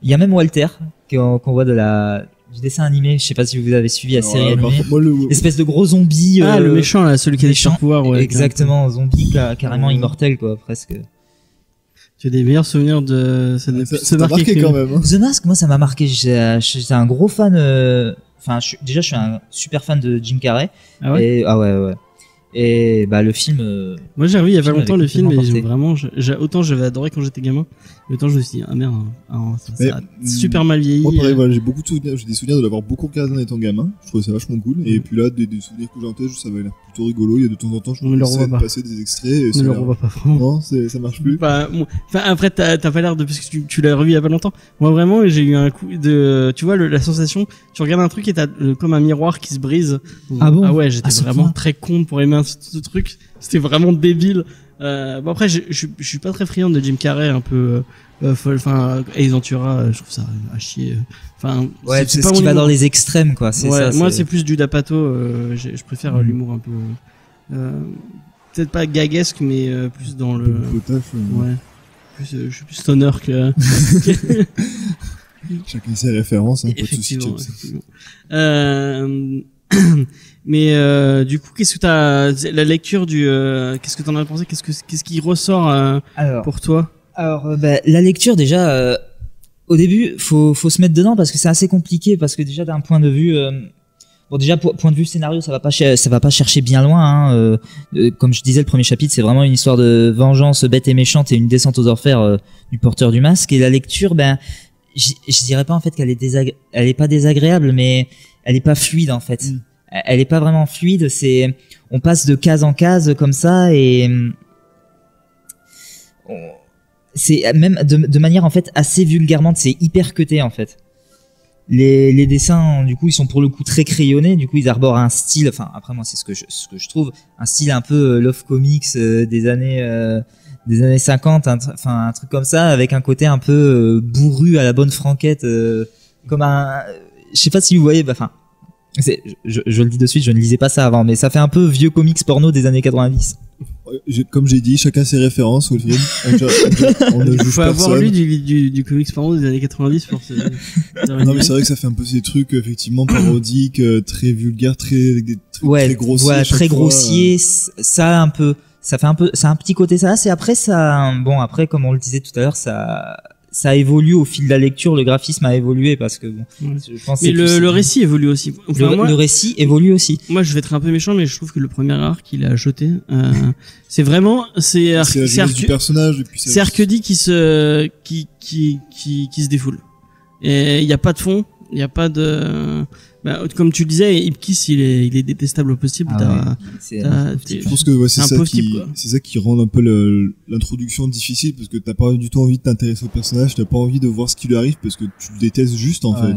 Il y a même Walter qu'on voit du dessin animé. Je sais pas si vous avez suivi la série animée. L'espèce de gros zombie.
Le méchant là, celui qui a des super-pouvoirs. Ouais,
exactement, zombie carrément immortel, quoi, presque.
Tu as des meilleurs souvenirs de
ça t'a marqué quand même, hein.
The Mask, moi ça m'a marqué. J'étais un gros fan. Je suis un super fan de Jim Carrey.
Ah ouais.
Ouais. Et le film.
Moi j'ai revu il y a pas longtemps le film et autant j'avais adoré quand j'étais gamin. Le temps, je me suis dit, ah merde, ça a super mal vieilli.
Moi, pareil, voilà, j'ai des souvenirs de l'avoir beaucoup regardé en étant gamin. Je trouvais ça vachement cool. Et puis là, des souvenirs que j'ai en tête, ça avait l'air plutôt rigolo. Il y a de temps en temps, je me passer des extraits. Et
ne le revois pas, vraiment.
Non, ça marche plus.
Après, t'as pas l'air de, parce que tu l'as revu il y a pas longtemps. Moi, vraiment, j'ai eu un coup de, tu vois, la sensation, tu regardes un truc et t'as comme un miroir qui se brise.
Ah bon?
Ah ouais, j'étais vraiment très con pour aimer ce truc. C'était vraiment débile. Bon après, je suis pas très friand de Jim Carrey, un peu folle. Enfin, Ace Ventura, je trouve ça à chier. Enfin,
ouais, c'est ce qui va dans les extrêmes, quoi. C'est
ouais,
ça.
Moi, c'est plus du D'Apato. Je préfère l'humour un peu. Peut-être pas gaguesque, mais plus dans le. Ouais. Je suis plus stoner que.
Chacun ses références, hein, pas de soucis.
Mais du coup, qu'est-ce que t'as la lecture du qu'est-ce que t'en as pensé, qu'est-ce qui ressort pour toi?
Alors la lecture déjà au début, faut se mettre dedans parce que c'est assez compliqué parce que déjà d'un point de vue bon déjà point de vue scénario, ça va pas chercher bien loin hein, comme je disais, le premier chapitre, c'est vraiment une histoire de vengeance bête et méchante et une descente aux enfers du porteur du masque. Et la lecture, je dirais pas en fait qu'elle est pas désagréable, mais elle est pas fluide en fait. Elle est pas vraiment fluide, on passe de case en case comme ça et c'est même de manière en fait assez vulgairement, c'est hyper cuté en fait. Les dessins du coup, ils sont pour le coup très crayonnés, du coup ils arborent un style, enfin après moi c'est ce que je trouve, un style un peu Love Comics des années 50, un truc comme ça, avec un côté un peu bourru à la bonne franquette, comme je sais pas si vous voyez, je le dis de suite, je ne lisais pas ça avant, mais ça fait un peu vieux comics porno des années 90.
Comme j'ai dit, chacun ses références, Wolfgang.
Il faut avoir lu du comics porno des années 90 pour se...
Non, mais c'est vrai que ça fait un peu ces trucs, effectivement, parodiques, très vulgaires, très grossiers.
Ouais, très grossier. Ça, un peu, ça fait un peu, c'est un petit côté ça. C'est après ça, bon, après, comme on le disait tout à l'heure, ça évolue au fil de la lecture, le graphisme a évolué parce que bon, je pense.
Mais le récit évolue aussi.
Enfin, le récit évolue aussi.
Moi, je vais être un peu méchant, mais je trouve que le premier arc qu'il a jeté, c'est vraiment, c'est
du personnage et puis
c'est Arcudi qui se défoule. Et il y a pas de fond, il y a pas de. Comme tu le disais, Ipkiss, il est détestable au possible.
Je pense que c'est ça qui rend un peu l'introduction difficile parce que t'as pas du tout envie de t'intéresser au personnage, t'as pas envie de voir ce qui lui arrive parce que tu le détestes juste en fait.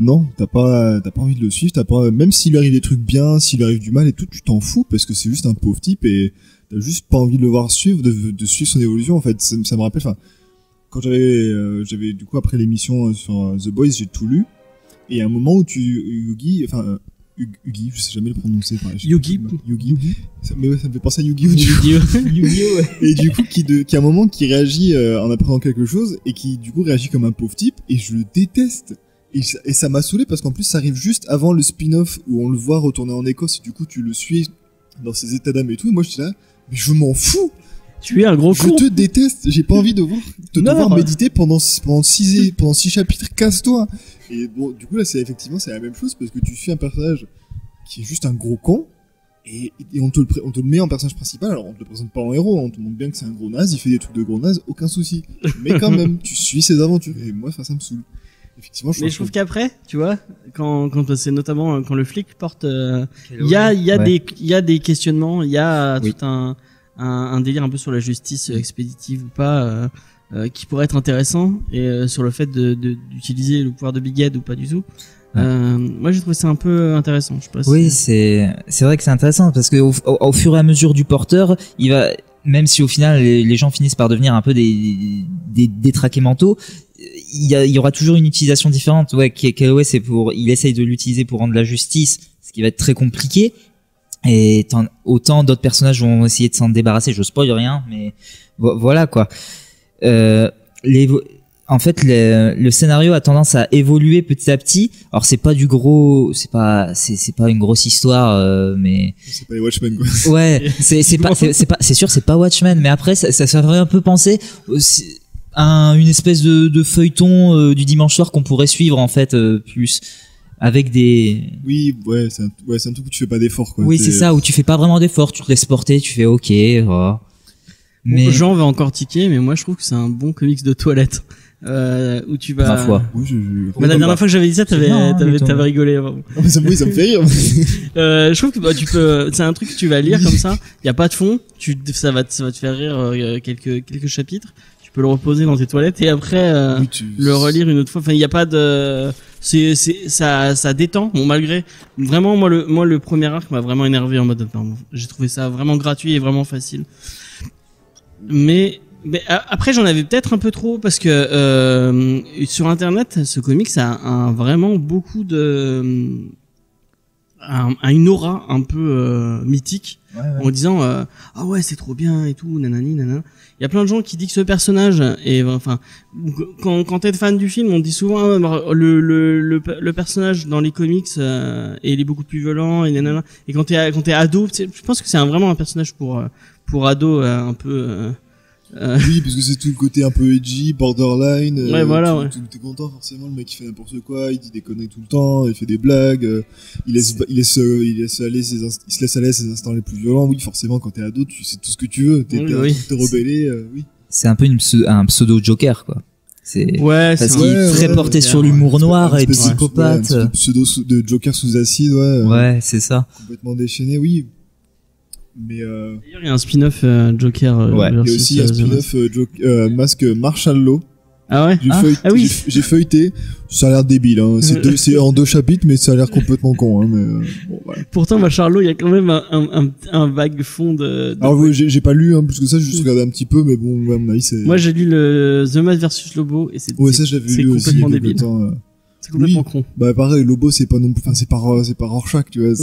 Non, t'as pas envie de le suivre, même s'il lui arrive des trucs bien, s'il lui arrive du mal et tout, tu t'en fous parce que c'est juste un pauvre type et t'as juste pas envie de le voir suivre, de suivre son évolution en fait. Ça me rappelle, quand j'avais du coup après l'émission sur The Boys, j'ai tout lu. Et il y a un moment où Yugi, je sais jamais le prononcer.
Yugi.
Ça me fait penser à Yu-Gi-Oh! Yu-Gi-Oh! Ouais. Et du coup, qui a un moment qui réagit en apprenant quelque chose et qui du coup réagit comme un pauvre type et je le déteste. Et ça m'a saoulé parce qu'en plus ça arrive juste avant le spin-off où on le voit retourner en Écosse et du coup tu le suis dans ses états d'âme et tout. Et moi je suis là, mais je m'en fous!
Tu es un gros con.
Je te déteste. J'ai pas envie de devoir méditer pendant 6 chapitres. Casse-toi. Et bon, du coup là, c'est la même chose parce que tu suis un personnage qui est juste un gros con et on te le met en personnage principal. Alors on te le présente pas en héros, on te montre bien que c'est un gros naze, il fait des trucs de gros naze, aucun souci. Mais quand même, tu suis ses aventures et moi ça me saoule. Effectivement,
je trouve qu'après, tu vois, quand c'est notamment quand le flic porte, il y a des questionnements, il y a tout un délire un peu sur la justice expéditive ou pas qui pourrait être intéressant et sur le fait d'utiliser le pouvoir de Big Ed ou pas du tout. Moi j'ai trouvé ça un peu intéressant, je sais pas.
Oui, c'est vrai que c'est intéressant parce que au fur et à mesure du porteur, il va, même si au final les gens finissent par devenir un peu des détraqués mentaux, il y aura toujours une utilisation différente. Calloway, il essaye de l'utiliser pour rendre la justice, ce qui va être très compliqué. Et autant d'autres personnages vont essayer de s'en débarrasser. Je spoil rien, mais voilà quoi. En fait, le scénario a tendance à évoluer petit à petit. Alors c'est pas c'est pas une grosse histoire, mais
c'est pas les Watchmen quoi.
Ouais, c'est sûr, c'est pas Watchmen, mais après ça ferait un peu penser à une espèce de feuilleton du dimanche soir qu'on pourrait suivre en fait plus. Avec des...
Oui, c'est un truc où tu fais pas d'effort, quoi.
Oui, c'est ça, où tu fais pas vraiment d'effort, tu te laisses porter, tu fais ok, voilà. Mais
Jean va encore tiquer, mais moi je trouve que c'est un bon comics de toilette. Où tu vas.
ma foi.
Oui,
La dernière fois que j'avais dit ça, t'avais rigolé.
Ah, mais ça me fait rire.
Je trouve que tu peux. C'est un truc que tu vas lire comme ça. Il y a pas de fond. Ça va te faire rire quelques chapitres. Tu peux le reposer dans tes toilettes et après le relire une autre fois. Enfin, il y a pas de. Ça détend. Bon, malgré vraiment moi le premier arc m'a vraiment énervé en mode. J'ai trouvé ça vraiment gratuit et vraiment facile. Mais après j'en avais peut-être un peu trop parce que sur internet ce comics a vraiment beaucoup de a une aura un peu mythique en disant ah ouais c'est trop bien et tout nanani nanana. Il y a plein de gens qui disent que ce personnage et enfin quand t'es fan du film on dit souvent le personnage dans les comics et il est beaucoup plus violent et nanana et quand t'es ado je pense que c'est vraiment un personnage pour ado un peu
Oui, parce que c'est tout le côté un peu edgy, borderline.
Ouais, voilà, ouais.
T'es content, forcément, le mec il fait n'importe quoi, il dit des conneries tout le temps, il fait des blagues, il se laisse aller ses instants les plus violents. Oui, forcément, quand t'es ado, tu sais tout ce que tu veux, t'es te rebeller, oui.
C'est un peu un pseudo Joker, quoi. Parce qu'il est très porté sur l'humour noir et psychopathe.
Un pseudo de Joker sous acide, ouais.
Ouais, c'est ça.
Complètement déchaîné, oui. Mais
d'ailleurs, il y a un spin-off Joker.
Ouais.
Il y a aussi un spin-off Masque Marshall Law.
Ah ouais.
J'ai feuilleté. Ça a l'air débile. Hein. C'est en 2 chapitres, mais ça a l'air complètement con. Hein. Mais bon, voilà.
Pourtant, Marshall Law, il y a quand même un vague fond de.
Alors oui, j'ai pas lu plus que ça. J'ai juste regardé un petit peu, mais bon, à mon avis, c'est.
Moi, j'ai lu le The Mask versus Lobo et c'est.
Ouais, ça j'avais lu aussi.
Complètement débile. C'est complètement con.
Bah pareil, Lobo c'est pas non plus, enfin c'est pas Rorschach, tu vois,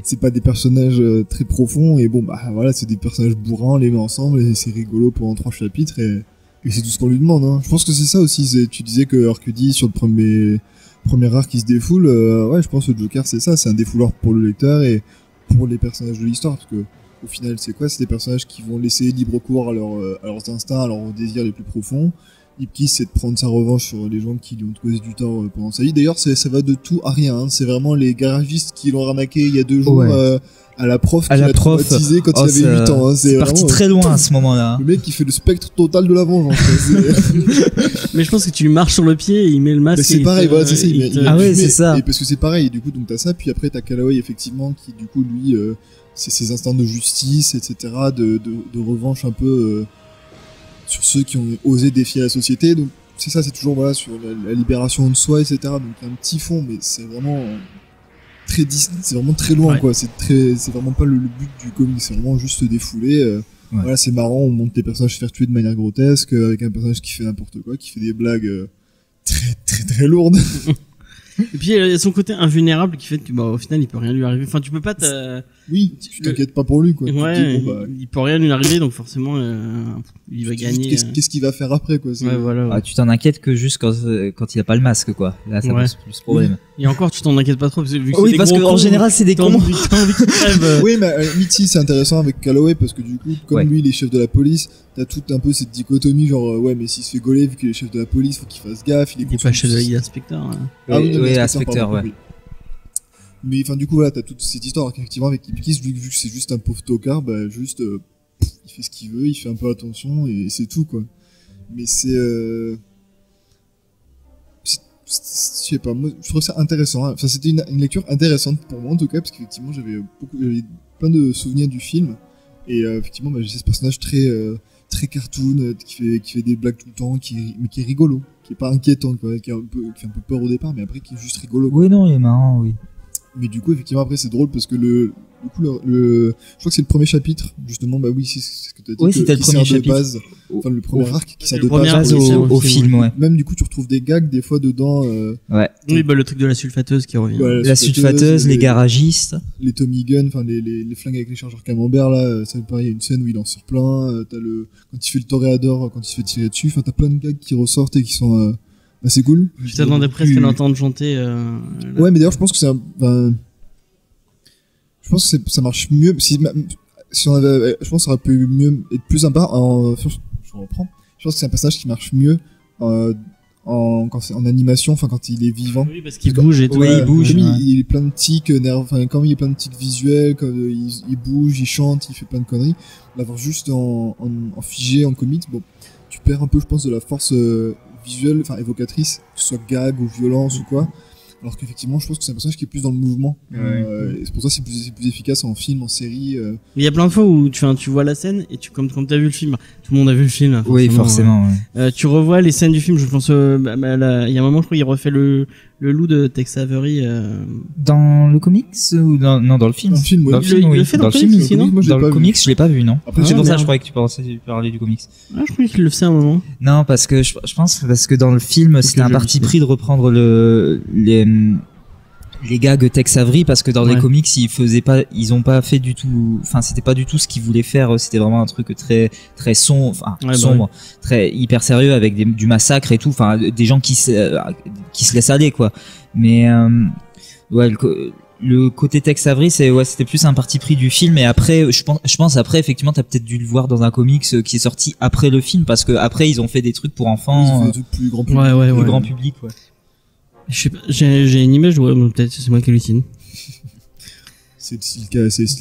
c'est pas des personnages très profonds et bon bah voilà, c'est des personnages bourrins, on les met ensemble et c'est rigolo pendant 3 chapitres et c'est tout ce qu'on lui demande. Hein. Je pense que c'est ça aussi. Tu disais que Arcudi sur le premier arc qui se défoule, ouais, je pense que le Joker c'est ça, c'est un défouleur pour le lecteur et pour les personnages de l'histoire parce que au final c'est quoi, c'est des personnages qui vont laisser libre cours à leurs instincts, à leurs désirs les plus profonds. Ipkiss, c'est de prendre sa revanche sur les gens qui lui ont causé du tort pendant sa vie. D'ailleurs, ça va de tout à rien. Hein. C'est vraiment les garagistes qui l'ont arnaqué il y a 2 jours à la prof qui l'a traumatisé quand il avait 8 ans. Hein.
C'est parti très loin à ce moment-là.
Le mec qui fait le spectre total de la vengeance.
Mais je pense que tu lui marches sur le pied et il met le masque.
Mais c'est pareil, voilà, c'est ça.
Ah ouais, c'est ça.
Et parce que c'est pareil. Du coup, donc t'as ça. Puis après, t'as Calloway, effectivement, qui du coup, lui, c'est ses instincts de justice, etc., de revanche un peu. Sur ceux qui ont osé défier la société, donc c'est ça, c'est toujours voilà sur la libération de soi, etc. Donc il y a un petit fond, mais c'est vraiment très Disney, c'est vraiment très loin, quoi. C'est vraiment pas le but du comic, c'est vraiment juste se défouler. Voilà, c'est marrant, on monte les personnages se faire tuer de manière grotesque, avec un personnage qui fait n'importe quoi, qui fait des blagues très très très lourdes.
Et puis il y a son côté invulnérable qui fait que au final il peut rien lui arriver. Enfin tu peux pas
Oui, tu t'inquiètes pas pour lui, quoi.
Ouais, il peut rien lui arriver, donc forcément il va gagner.
Qu'est-ce qu'il va faire après, quoi.
Ouais, voilà.
Ah, tu t'en inquiètes que juste quand il a pas le masque, quoi. Là ça pose plus de problème.
Et encore tu t'en inquiètes pas trop parce que
oui, parce qu'en général c'est des cons.
Oui, mais Mitty c'est intéressant avec Calloway parce que du coup comme lui il est chef de la police, t'as tout un peu cette dichotomie genre ouais mais s'il se fait gauler vu qu'il est chef de la police faut qu'il fasse gaffe,
il est pas chef de l'inspecteur.
Ah oui,
inspecteur, ouais.
Mais enfin du coup voilà, t'as toute cette histoire effectivement avec Ipkiss, vu que c'est juste un pauvre tocard, bah juste il fait ce qu'il veut, il fait un peu attention et c'est tout, quoi. Mais je sais pas, moi je trouve ça intéressant. Enfin c'était une lecture intéressante pour moi en tout cas parce qu'effectivement j'avais plein de souvenirs du film et effectivement j'ai ce personnage très cartoon qui fait des blagues tout le temps, mais qui est rigolo, qui est pas inquiétant, quoi, qui fait un peu peur au départ mais après qui est juste rigolo, quoi.
Oui, non, il est marrant, oui.
Mais du coup effectivement après c'est drôle parce que je crois que c'est le premier chapitre justement, bah oui c'est ce que t'as dit,
oui, c'était le premier chapitre,
base, enfin le premier arc qui sert de base
au film, ouais.
Même du coup tu retrouves des gags des fois dedans,
ouais.
Oui, bah le truc de la sulfateuse qui revient,
la sulfateuse, les garagistes,
les Tommy Gun, enfin les flingues avec les chargeurs camembert là, ça me paraît, il y a une scène où il en sort plein, t'as quand il fait le toréador, quand il se fait tirer dessus, enfin t'as plein de gags qui ressortent et qui sont c'est cool.
Je t'attendais presque à l'entendre chanter.
Ouais, mais d'ailleurs, je pense que je pense que ça marche mieux si on avait, je pense que ça aurait pu mieux être plus sympa. Je reprends. Je pense que c'est un personnage qui marche mieux en en animation, enfin quand il est vivant.
Oui, parce qu'il bouge et tout.
Oui, il bouge.
Il est plein de tics nerfs, comme il y a plein de tics visuels, comme il bouge, il chante, il fait plein de conneries. L'avoir juste en figé en comics, bon, tu perds un peu, je pense, de la force visuelle, enfin évocatrice, que ce soit gag ou violence ou quoi. Alors qu'effectivement, je pense que c'est un personnage qui est plus dans le mouvement. Et c'est pour ça que c'est plus efficace en film, en série.
Il y a plein de fois où tu vois la scène et comme t'as vu le film, tout le monde a vu le film.
Oui, forcément. Ouais.
Tu revois les scènes du film. Je pense, il y a un moment, je crois, il refait le loup de Tex Avery.
Dans le comics ou dans le film?
Dans le film, oui.
Dans le film, oui.
Le fait
dans le film
ici, non?
Dans le comics, je l'ai pas vu, non.
Après,
C'est pour ça que
merde.
je croyais que tu parlais du comics.
Ah, je croyais qu'il le faisait à un moment.
Non, parce que je pense parce que dans le film, c'était un parti pris de reprendre les gags Tex Avery, parce que dans les comics ils ont pas fait du tout, enfin c'était pas du tout ce qu'ils voulaient faire, c'était vraiment un truc très sombre, très hyper sérieux, avec du massacre et tout, enfin des gens qui se laissent aller quoi. Mais le côté Tex Avery c'était plus un parti pris du film, et après je pense après effectivement t'as peut-être dû le voir dans un comics qui est sorti après le film, parce que après ils ont fait des trucs pour enfants,
ils ont fait des trucs plus grand public.
plus grand public, ouais.
Je sais pas, j'ai une image, peut-être c'est moi qui hallucine.
C'est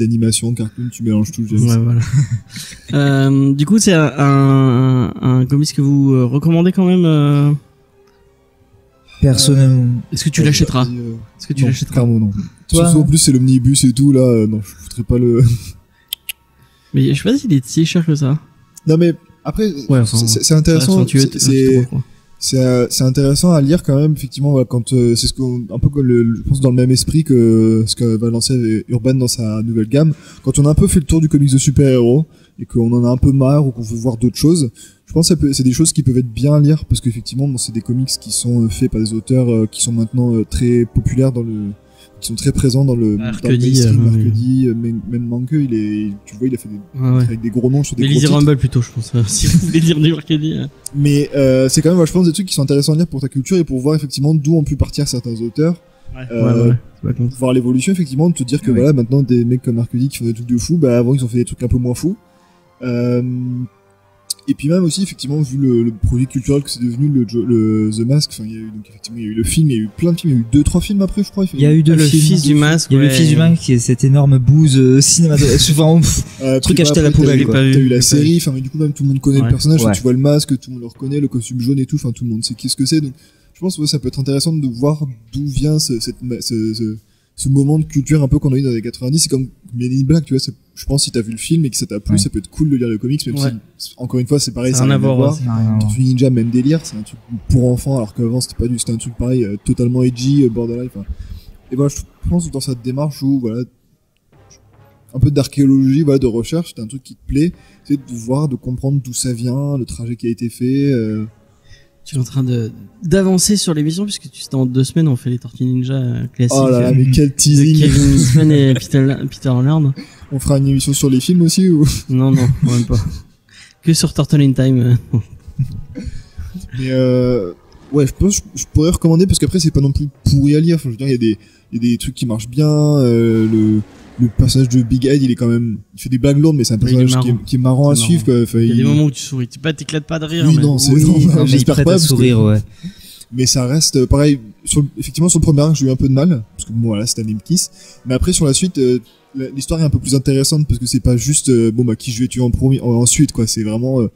l'animation, cartoon, tu mélanges tout.
Ouais, voilà. Du coup, c'est un comics que vous recommandez quand même.
Personnellement.
Est-ce que tu l'achèteras? Est-ce que tu l'achèteras?
Clairement non.
Toi,
surtout en plus c'est l'omnibus et tout là, non, je foutrais pas le.
Mais je sais pas s'il est si cher que ça.
Non mais après, c'est intéressant. C'est intéressant à lire quand même, effectivement, voilà, quand c'est un peu comme je pense dans le même esprit que ce que va lancer Urban dans sa nouvelle gamme. Quand on a un peu fait le tour du comics de super-héros et qu'on en a un peu marre ou qu'on veut voir d'autres choses, je pense que c'est des choses qui peuvent être bien à lire, parce qu'effectivement, bon, c'est des comics qui sont faits par des auteurs qui sont maintenant très populaires qui sont très présents dans le mainstream. Arcudi, même Manque, tu vois, il a fait avec des gros noms sur des gros titres.
Rumble plutôt, je pense, si vous voulez lire du Arcudi.
Mais c'est quand même, je pense, des trucs qui sont intéressants à lire pour ta culture et pour voir effectivement d'où ont pu partir certains auteurs. Voir l'évolution, effectivement, de te dire que voilà, maintenant des mecs comme Arcudi qui font des trucs de fou, bah avant ils ont fait des trucs un peu moins fous. Et puis même aussi, effectivement, vu le produit culturel que c'est devenu, le The Mask, enfin, il y a eu le film, il y a eu plein de films, il y a eu 2-3 films après, je crois.
Il y a eu
le Fils du Masque.
Il y a eu le Fils du Masque, qui est cette énorme bouse cinématographique, souvent truc acheté à la poubelle, quoi.
T'as eu la série, enfin, mais du coup, même tout le monde connaît le personnage, tu vois le masque, tout le monde le reconnaît, le costume jaune et tout, enfin, tout le monde sait ce que c'est, donc, je pense que ça peut être intéressant de voir d'où vient ce moment de culture un peu qu'on a eu dans les 90. C'est comme Men in Black, tu vois, je pense, si t'as vu le film et que ça t'a plu, ça peut être cool de lire le comics, même si, encore une fois, c'est pareil, ça n'a rien à voir. Tortue Ninja, même délire, c'est un truc pour enfants, alors qu'avant c'était un truc pareil, totalement edgy, borderline, enfin. Et voilà, je pense que dans cette démarche où, voilà, un peu d'archéologie, voilà, de recherche, c'est un truc qui te plaît, c'est de voir, de comprendre d'où ça vient, le trajet qui a été fait,
Tu es en train d'avancer sur l'émission, puisque dans 2 semaines on fait les Tortues Ninja classiques.
Oh là là, mais quel teasing!
Kevin Eastman et Peter Laird.
On fera une émission sur les films aussi ou?
Non, même pas. Que sur Turtle in Time.
Mais ouais, je pense que je pourrais recommander, parce qu'après c'est pas non plus pourri à lire. Enfin, je veux dire, il y a des trucs qui marchent bien. Le personnage de Big Ed, il fait des blagues lourdes, mais c'est un personnage qui est marrant à suivre, quoi. Enfin,
il y a des moments où tu souris, t'éclates pas de rire.
Oui, non,
mais j'espère pas, sourire, ouais.
Mais ça reste pareil. Effectivement, sur le premier arc, j'ai eu un peu de mal, parce que bon, voilà, c'est un Kiss. Mais après, sur la suite, l'histoire est un peu plus intéressante, parce que c'est pas juste qui je vais tuer ensuite, quoi. C'est vraiment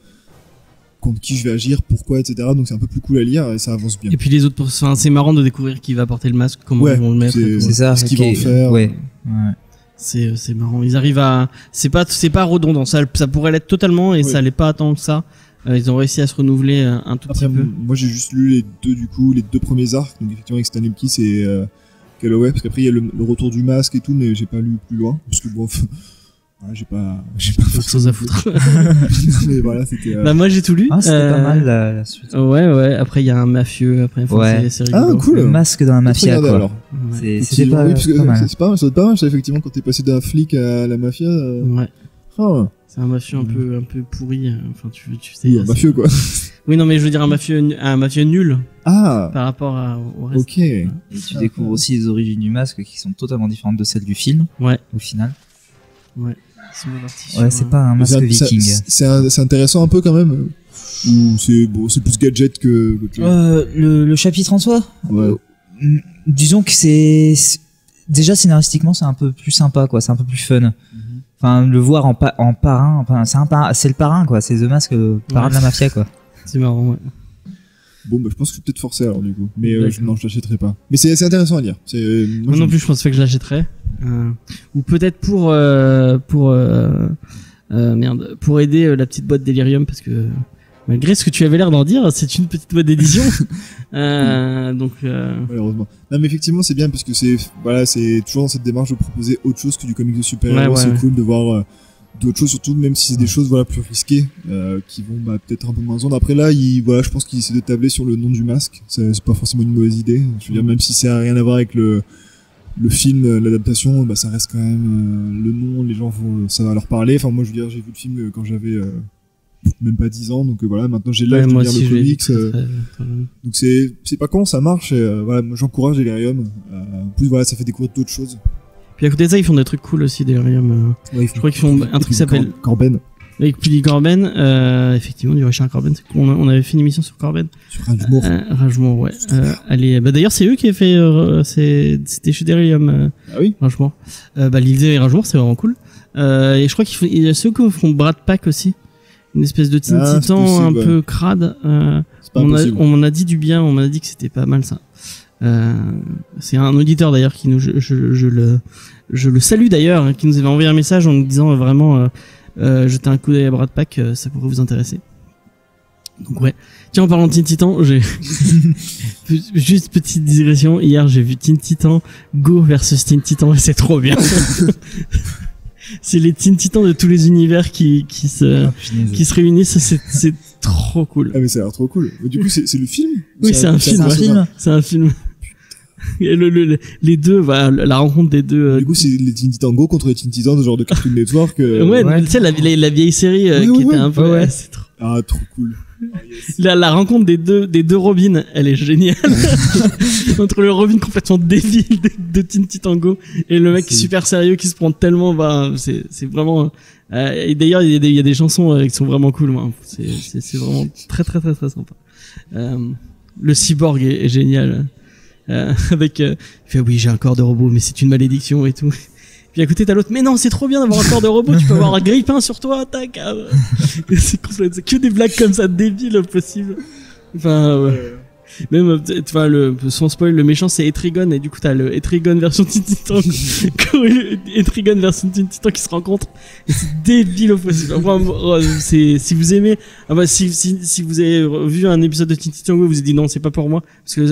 contre qui je vais agir, pourquoi, etc. Donc c'est un peu plus cool à lire et ça avance bien.
Et puis les autres, c'est marrant de découvrir qui va porter le masque, comment ils vont le mettre.
C'est ça,
ce qu'ils vont faire.
Ouais.
C'est marrant. Ils arrivent à, c'est pas redondant. Ça pourrait l'être totalement et ça l'est pas tant que ça. Ils ont réussi à se renouveler un tout petit peu.
Moi j'ai juste lu les deux premiers arcs, donc effectivement avec Stan Lee et Calloway, parce qu'après il y a le retour du masque et tout, mais j'ai pas lu plus loin, parce que bon, voilà, j'ai pas
autre chose à foutre.
Mais voilà, c'était.
Bah moi j'ai tout lu.
Ah, c'était pas mal la suite.
Ouais. Après il y a un mafieux. Après, c'est rigolo.
Ah cool.
Le masque dans la mafia, quoi.
Alors.
C'était pas.
Oui, parce que c'est pas mal, ça, effectivement, quand t'es passé d'un flic à la mafia.
Ouais.
Ah.
C'est un mafieux un peu pourri. Enfin, tu sais.
Oui, un mafieux, quoi.
Oui, non, mais je veux dire un mafieux nul.
Ah.
Par rapport au reste.
Ok.
Et tu découvres aussi les origines du masque qui sont totalement différentes de celles du film.
Ouais.
Au final.
Ouais.
Ouais, c'est pas un masque viking.
C'est intéressant un peu quand même. Ou c'est plus gadget que
le chapitre en soi.
Ouais.
Disons que déjà scénaristiquement c'est un peu plus sympa quoi, c'est un peu plus fun. Enfin le voir en parrain, enfin c'est le parrain quoi, c'est The Mask, parrain de la mafia quoi.
C'est marrant, ouais.
Bon, bah, je pense que je vais peut-être forcer alors du coup. Mais non, je l'achèterai pas. Mais c'est intéressant à lire.
Moi non plus, je pense pas que je l'achèterai. Ou peut-être pour aider la petite boîte Delirium, parce que malgré ce que tu avais l'air d'en dire, c'est une petite boîte d'édition. Donc
malheureusement. Non, mais effectivement, c'est bien parce que c'est toujours dans cette démarche de proposer autre chose que du comic de super-héros. C'est cool de voir d'autres choses, surtout même si c'est des choses plus risquées qui vont peut-être un peu moins vendre. Après là, je pense qu'il essaie de tabler sur le nom du masque. C'est pas forcément une mauvaise idée. Je veux dire, même si ça a rien à voir avec le film, l'adaptation, ça reste quand même le nom. Les gens ça va leur parler. Enfin moi, je veux dire, j'ai vu le film quand j'avais même pas 10 ans, donc voilà, maintenant j'ai l'âge de lire le comics. Donc c'est pas con, ça marche. Voilà, moi j'encourage Delirium. En plus voilà, ça fait découvrir d'autres choses.
Puis à côté de ça, ils font des trucs cool aussi, Delirium.
Ouais,
je crois qu'ils font un truc qui s'appelle
Corben.
Avec Billy Corben, effectivement, du Richard Corben. C'est cool. On avait fait une émission sur Corben.
Sur Ragemour.
Ragemour, ouais. D'ailleurs, c'est eux qui avaient fait, c'était chez Delirium.
Ah oui.
Ragemour. L'idée et Ragemour, c'est vraiment cool. Et je crois qu'il y a ceux qui font Brad Pack aussi. Une espèce de Teen Titan un peu crade. On m'en a dit du bien, on m'a dit que c'était pas mal ça. C'est un auditeur d'ailleurs qui nous, je le salue d'ailleurs, hein, qui nous avait envoyé un message en nous disant vraiment jetez un coup d'œil à Brad Pack, ça pourrait vous intéresser. Donc ouais. Tiens, en parlant de Teen Titan, j'ai juste petite digression. Hier, j'ai vu Teen Titan Go versus Teen Titan et c'est trop bien. C'est les Teen Titans de tous les univers qui se réunissent. C'est trop cool.
Ah mais ça a l'air trop cool. Mais du coup, c'est le film.
Oui, c'est un film. C'est un film. Et les deux, la rencontre des deux.
Du coup, c'est les Teen Titans Go contre les Teen Titans de genre de Cartoon Network.
Ouais, tu sais la vieille série qui était un peu. Ouais, c'est trop.
Ah, trop cool.
La rencontre des deux Robins, elle est géniale. Entre le Robin complètement débile de Teen Titan Go et le mec super sérieux qui se prend tellement, c'est vraiment. Et d'ailleurs, il y a des chansons qui sont vraiment cool. Moi. C'est vraiment très très très très sympa. Le cyborg est génial. Avec il fait oui, j'ai un corps de robot, mais c'est une malédiction et tout. Puis à côté t'as l'autre, mais non, c'est trop bien d'avoir un corps de robot, tu peux avoir un grille-pain sur toi, tac. C'est que des blagues comme ça débiles possible. Enfin ouais. Même sans spoil, le méchant c'est Etrigon et du coup t'as le Etrigon version Teen Titan Etrigon version Teen Titan qui se rencontrent et c'est débile au possible. Enfin, si vous aimez si vous avez vu un épisode de Teen Titan Go, vous avez dit non, c'est pas pour moi parce que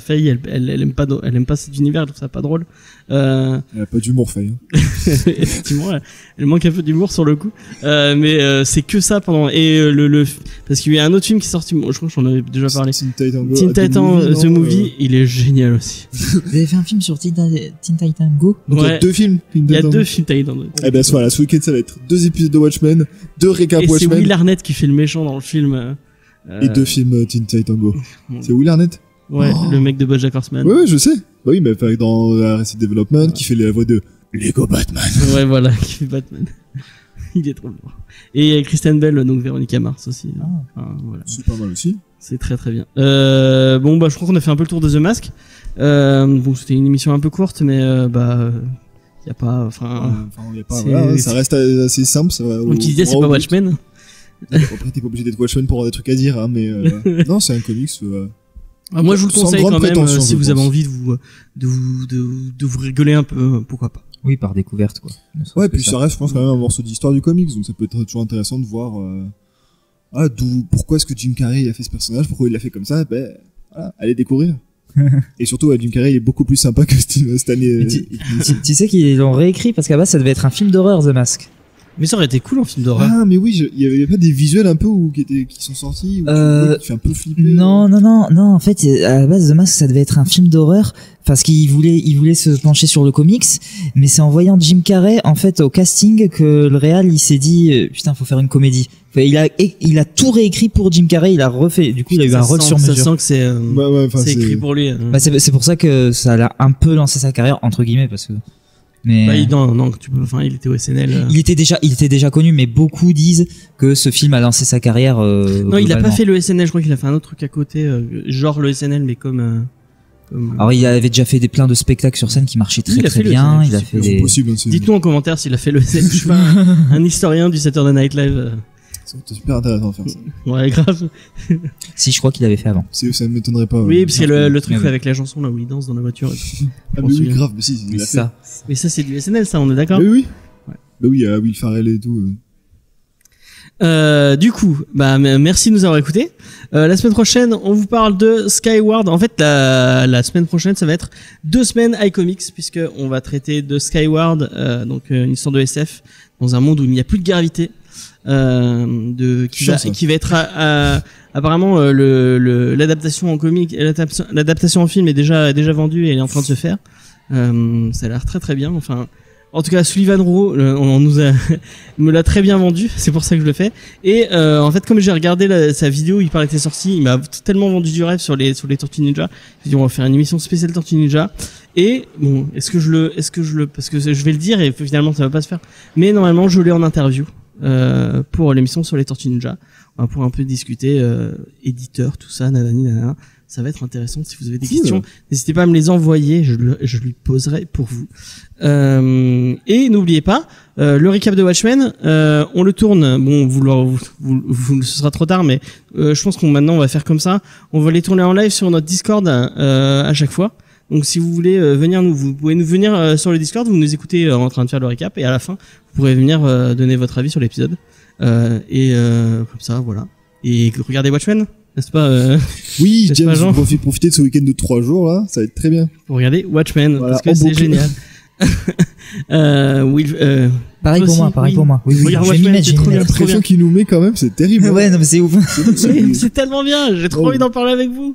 Faye elle aime pas cet univers, elle trouve ça pas drôle.
Elle a pas d'humour, Faye.
Effectivement, elle manque un peu d'humour sur le coup. Mais c'est que ça pendant parce qu'il y a un autre film qui est sorti, je crois que j'en avais déjà parlé. Teen Titan The Movie, il est génial aussi.
Vous avez fait un film sur Teen Titan Go?
Donc il y a 2 films.
Il y a 2 films Titan Go.
Eh ben voilà, ce week-end ça va être 2 épisodes de Watchmen, 2 récaps Watchmen.
Et c'est Will Arnett qui fait le méchant dans le film.
Et 2 films Teen Titan Go. C'est Will Arnett?
Ouais, le mec de BoJack Horseman.
Ouais, je sais. Bah oui, mais dans Arrested Development, qui fait la voix de Lego Batman.
Ouais, voilà, qui fait Batman. Il est trop lourd. Et Kristen Bell, donc Véronica Mars aussi. Voilà.
C'est pas mal aussi.
C'est très très bien. Je crois qu'on a fait un peu le tour de The Mask. Bon, c'était une émission un peu courte, mais y a pas,
ça reste assez simple. Ça va.
Comme tu disais, c'est pas Watchmen.
Après, t'es pas obligé d'être Watchmen pour avoir des trucs à dire, hein, mais non, c'est un comics.
Moi, je vous le conseille quand même si vous avez envie de vous rigoler un peu, pourquoi pas.
Oui, par découverte, quoi.
Ouais, puis ça reste, je pense, quand même un morceau d'histoire du comics, donc ça peut être toujours intéressant de voir pourquoi est-ce que Jim Carrey a fait ce personnage, pourquoi il l'a fait comme ça, voilà, allez découvrir. Et surtout, Jim Carrey il est beaucoup plus sympa que Stanley.
Tu sais qu'ils l'ont réécrit parce qu'à base ça devait être un film d'horreur, The Mask.
Mais ça aurait été cool en film d'horreur.
Ah, mais oui, il y avait pas des visuels un peu qui sont sortis, qui fait un peu flipper.
Non, en fait, à la base, The Mask, ça devait être un film d'horreur, parce qu'il voulait se pencher sur le comics, mais c'est en voyant Jim Carrey, en fait, au casting, que le réal, il s'est dit, putain, faut faire une comédie. Enfin, il a tout réécrit pour Jim Carrey, il a refait, du coup, il a eu un rôle sur mesure.
Ça sent que c'est écrit pour lui.
C'est pour ça que ça a un peu lancé sa carrière, entre guillemets, parce que Mais
il était au SNL.
Il était déjà connu, mais beaucoup disent que ce film a lancé sa carrière.
Non, il a pas fait le SNL. Je crois qu'il a fait un autre truc à côté, genre le SNL, mais comme.
Alors il avait déjà fait plein de spectacles sur scène qui marchaient très bien. Il a fait des...
Dites-nous en commentaire s'il a fait le SNL. Je suis pas un historien du Saturday Night Live.
C'est super intéressant de faire ça.
Ouais, grave.
Si, je crois qu'il avait fait avant.
Ça ne m'étonnerait pas.
Oui, parce qu'il y a le truc avec la chanson là où il danse dans la voiture.
Ah, mais oui, grave, mais si, il a fait.
Mais ça, c'est du SNL, ça, on est d'accord?
Mais oui. Ouais. Bah oui, Will Ferrell et tout.
Du coup, merci de nous avoir écoutés. La semaine prochaine, on vous parle de Skyward. En fait, la semaine prochaine, ça va être 2 semaines iComics, puisque on va traiter de Skyward, donc une histoire de SF dans un monde où il n'y a plus de gravité. Qui va être apparemment l'adaptation en comic, l'adaptation en film est déjà vendue et elle est en train de se faire. Ça a l'air très très bien. Enfin, en tout cas, Sullivan Rowe, me l'a très bien vendu. C'est pour ça que je le fais. Et en fait, comme j'ai regardé sa vidéo, il parlait que c'était sorti, il m'a tellement vendu du rêve sur les Tortues Ninja. J'ai dit on va faire une émission spéciale Tortues Ninja. Et bon, est-ce que parce que je vais le dire et finalement ça va pas se faire. Mais normalement, je l'ai en interview. Pour l'émission sur les Tortues Ninja, on va pouvoir un peu discuter éditeur, tout ça, nanani nanana. Ça va être intéressant. Si vous avez des questions, n'hésitez pas à me les envoyer, je lui poserai pour vous. Et n'oubliez pas le recap de Watchmen, on le tourne. Bon, ce sera trop tard, mais je pense qu'on va faire comme ça. On va les tourner en live sur notre Discord à chaque fois. Donc si vous voulez venir vous pouvez nous venir sur le Discord, vous nous écoutez en train de faire le récap et à la fin vous pourrez venir donner votre avis sur l'épisode comme ça voilà. Et regardez Watchmen, n'est-ce pas
Oui, James, profitez de ce week-end de 3 jours là, ça va être très bien.
Pour regarder Watchmen, voilà, parce que c'est génial.
Pareil pour moi. Oui,
j'ai l'impression qu'il nous met quand même, c'est terrible.
Ouais, non mais c'est ouf.
C'est tellement bien, j'ai trop envie d'en parler avec vous.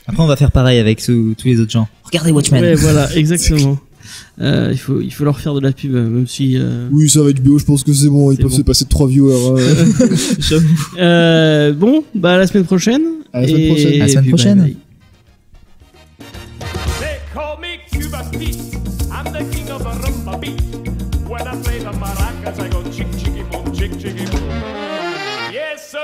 Après on va faire pareil avec tous les autres gens. Regardez Watchmen.
Ouais, voilà, exactement. Il faut leur faire de la pub, même si.
Oui, ça va être bio, je pense que c'est bon, ils peuvent se passer de 3 viewers.
Bon, à la semaine prochaine.
À la semaine prochaine.
Bye.
I'm the king of a rumba beat. When I play the maracas, I go chick, chicky, boom, chick, chicky, boom. Yes, sir.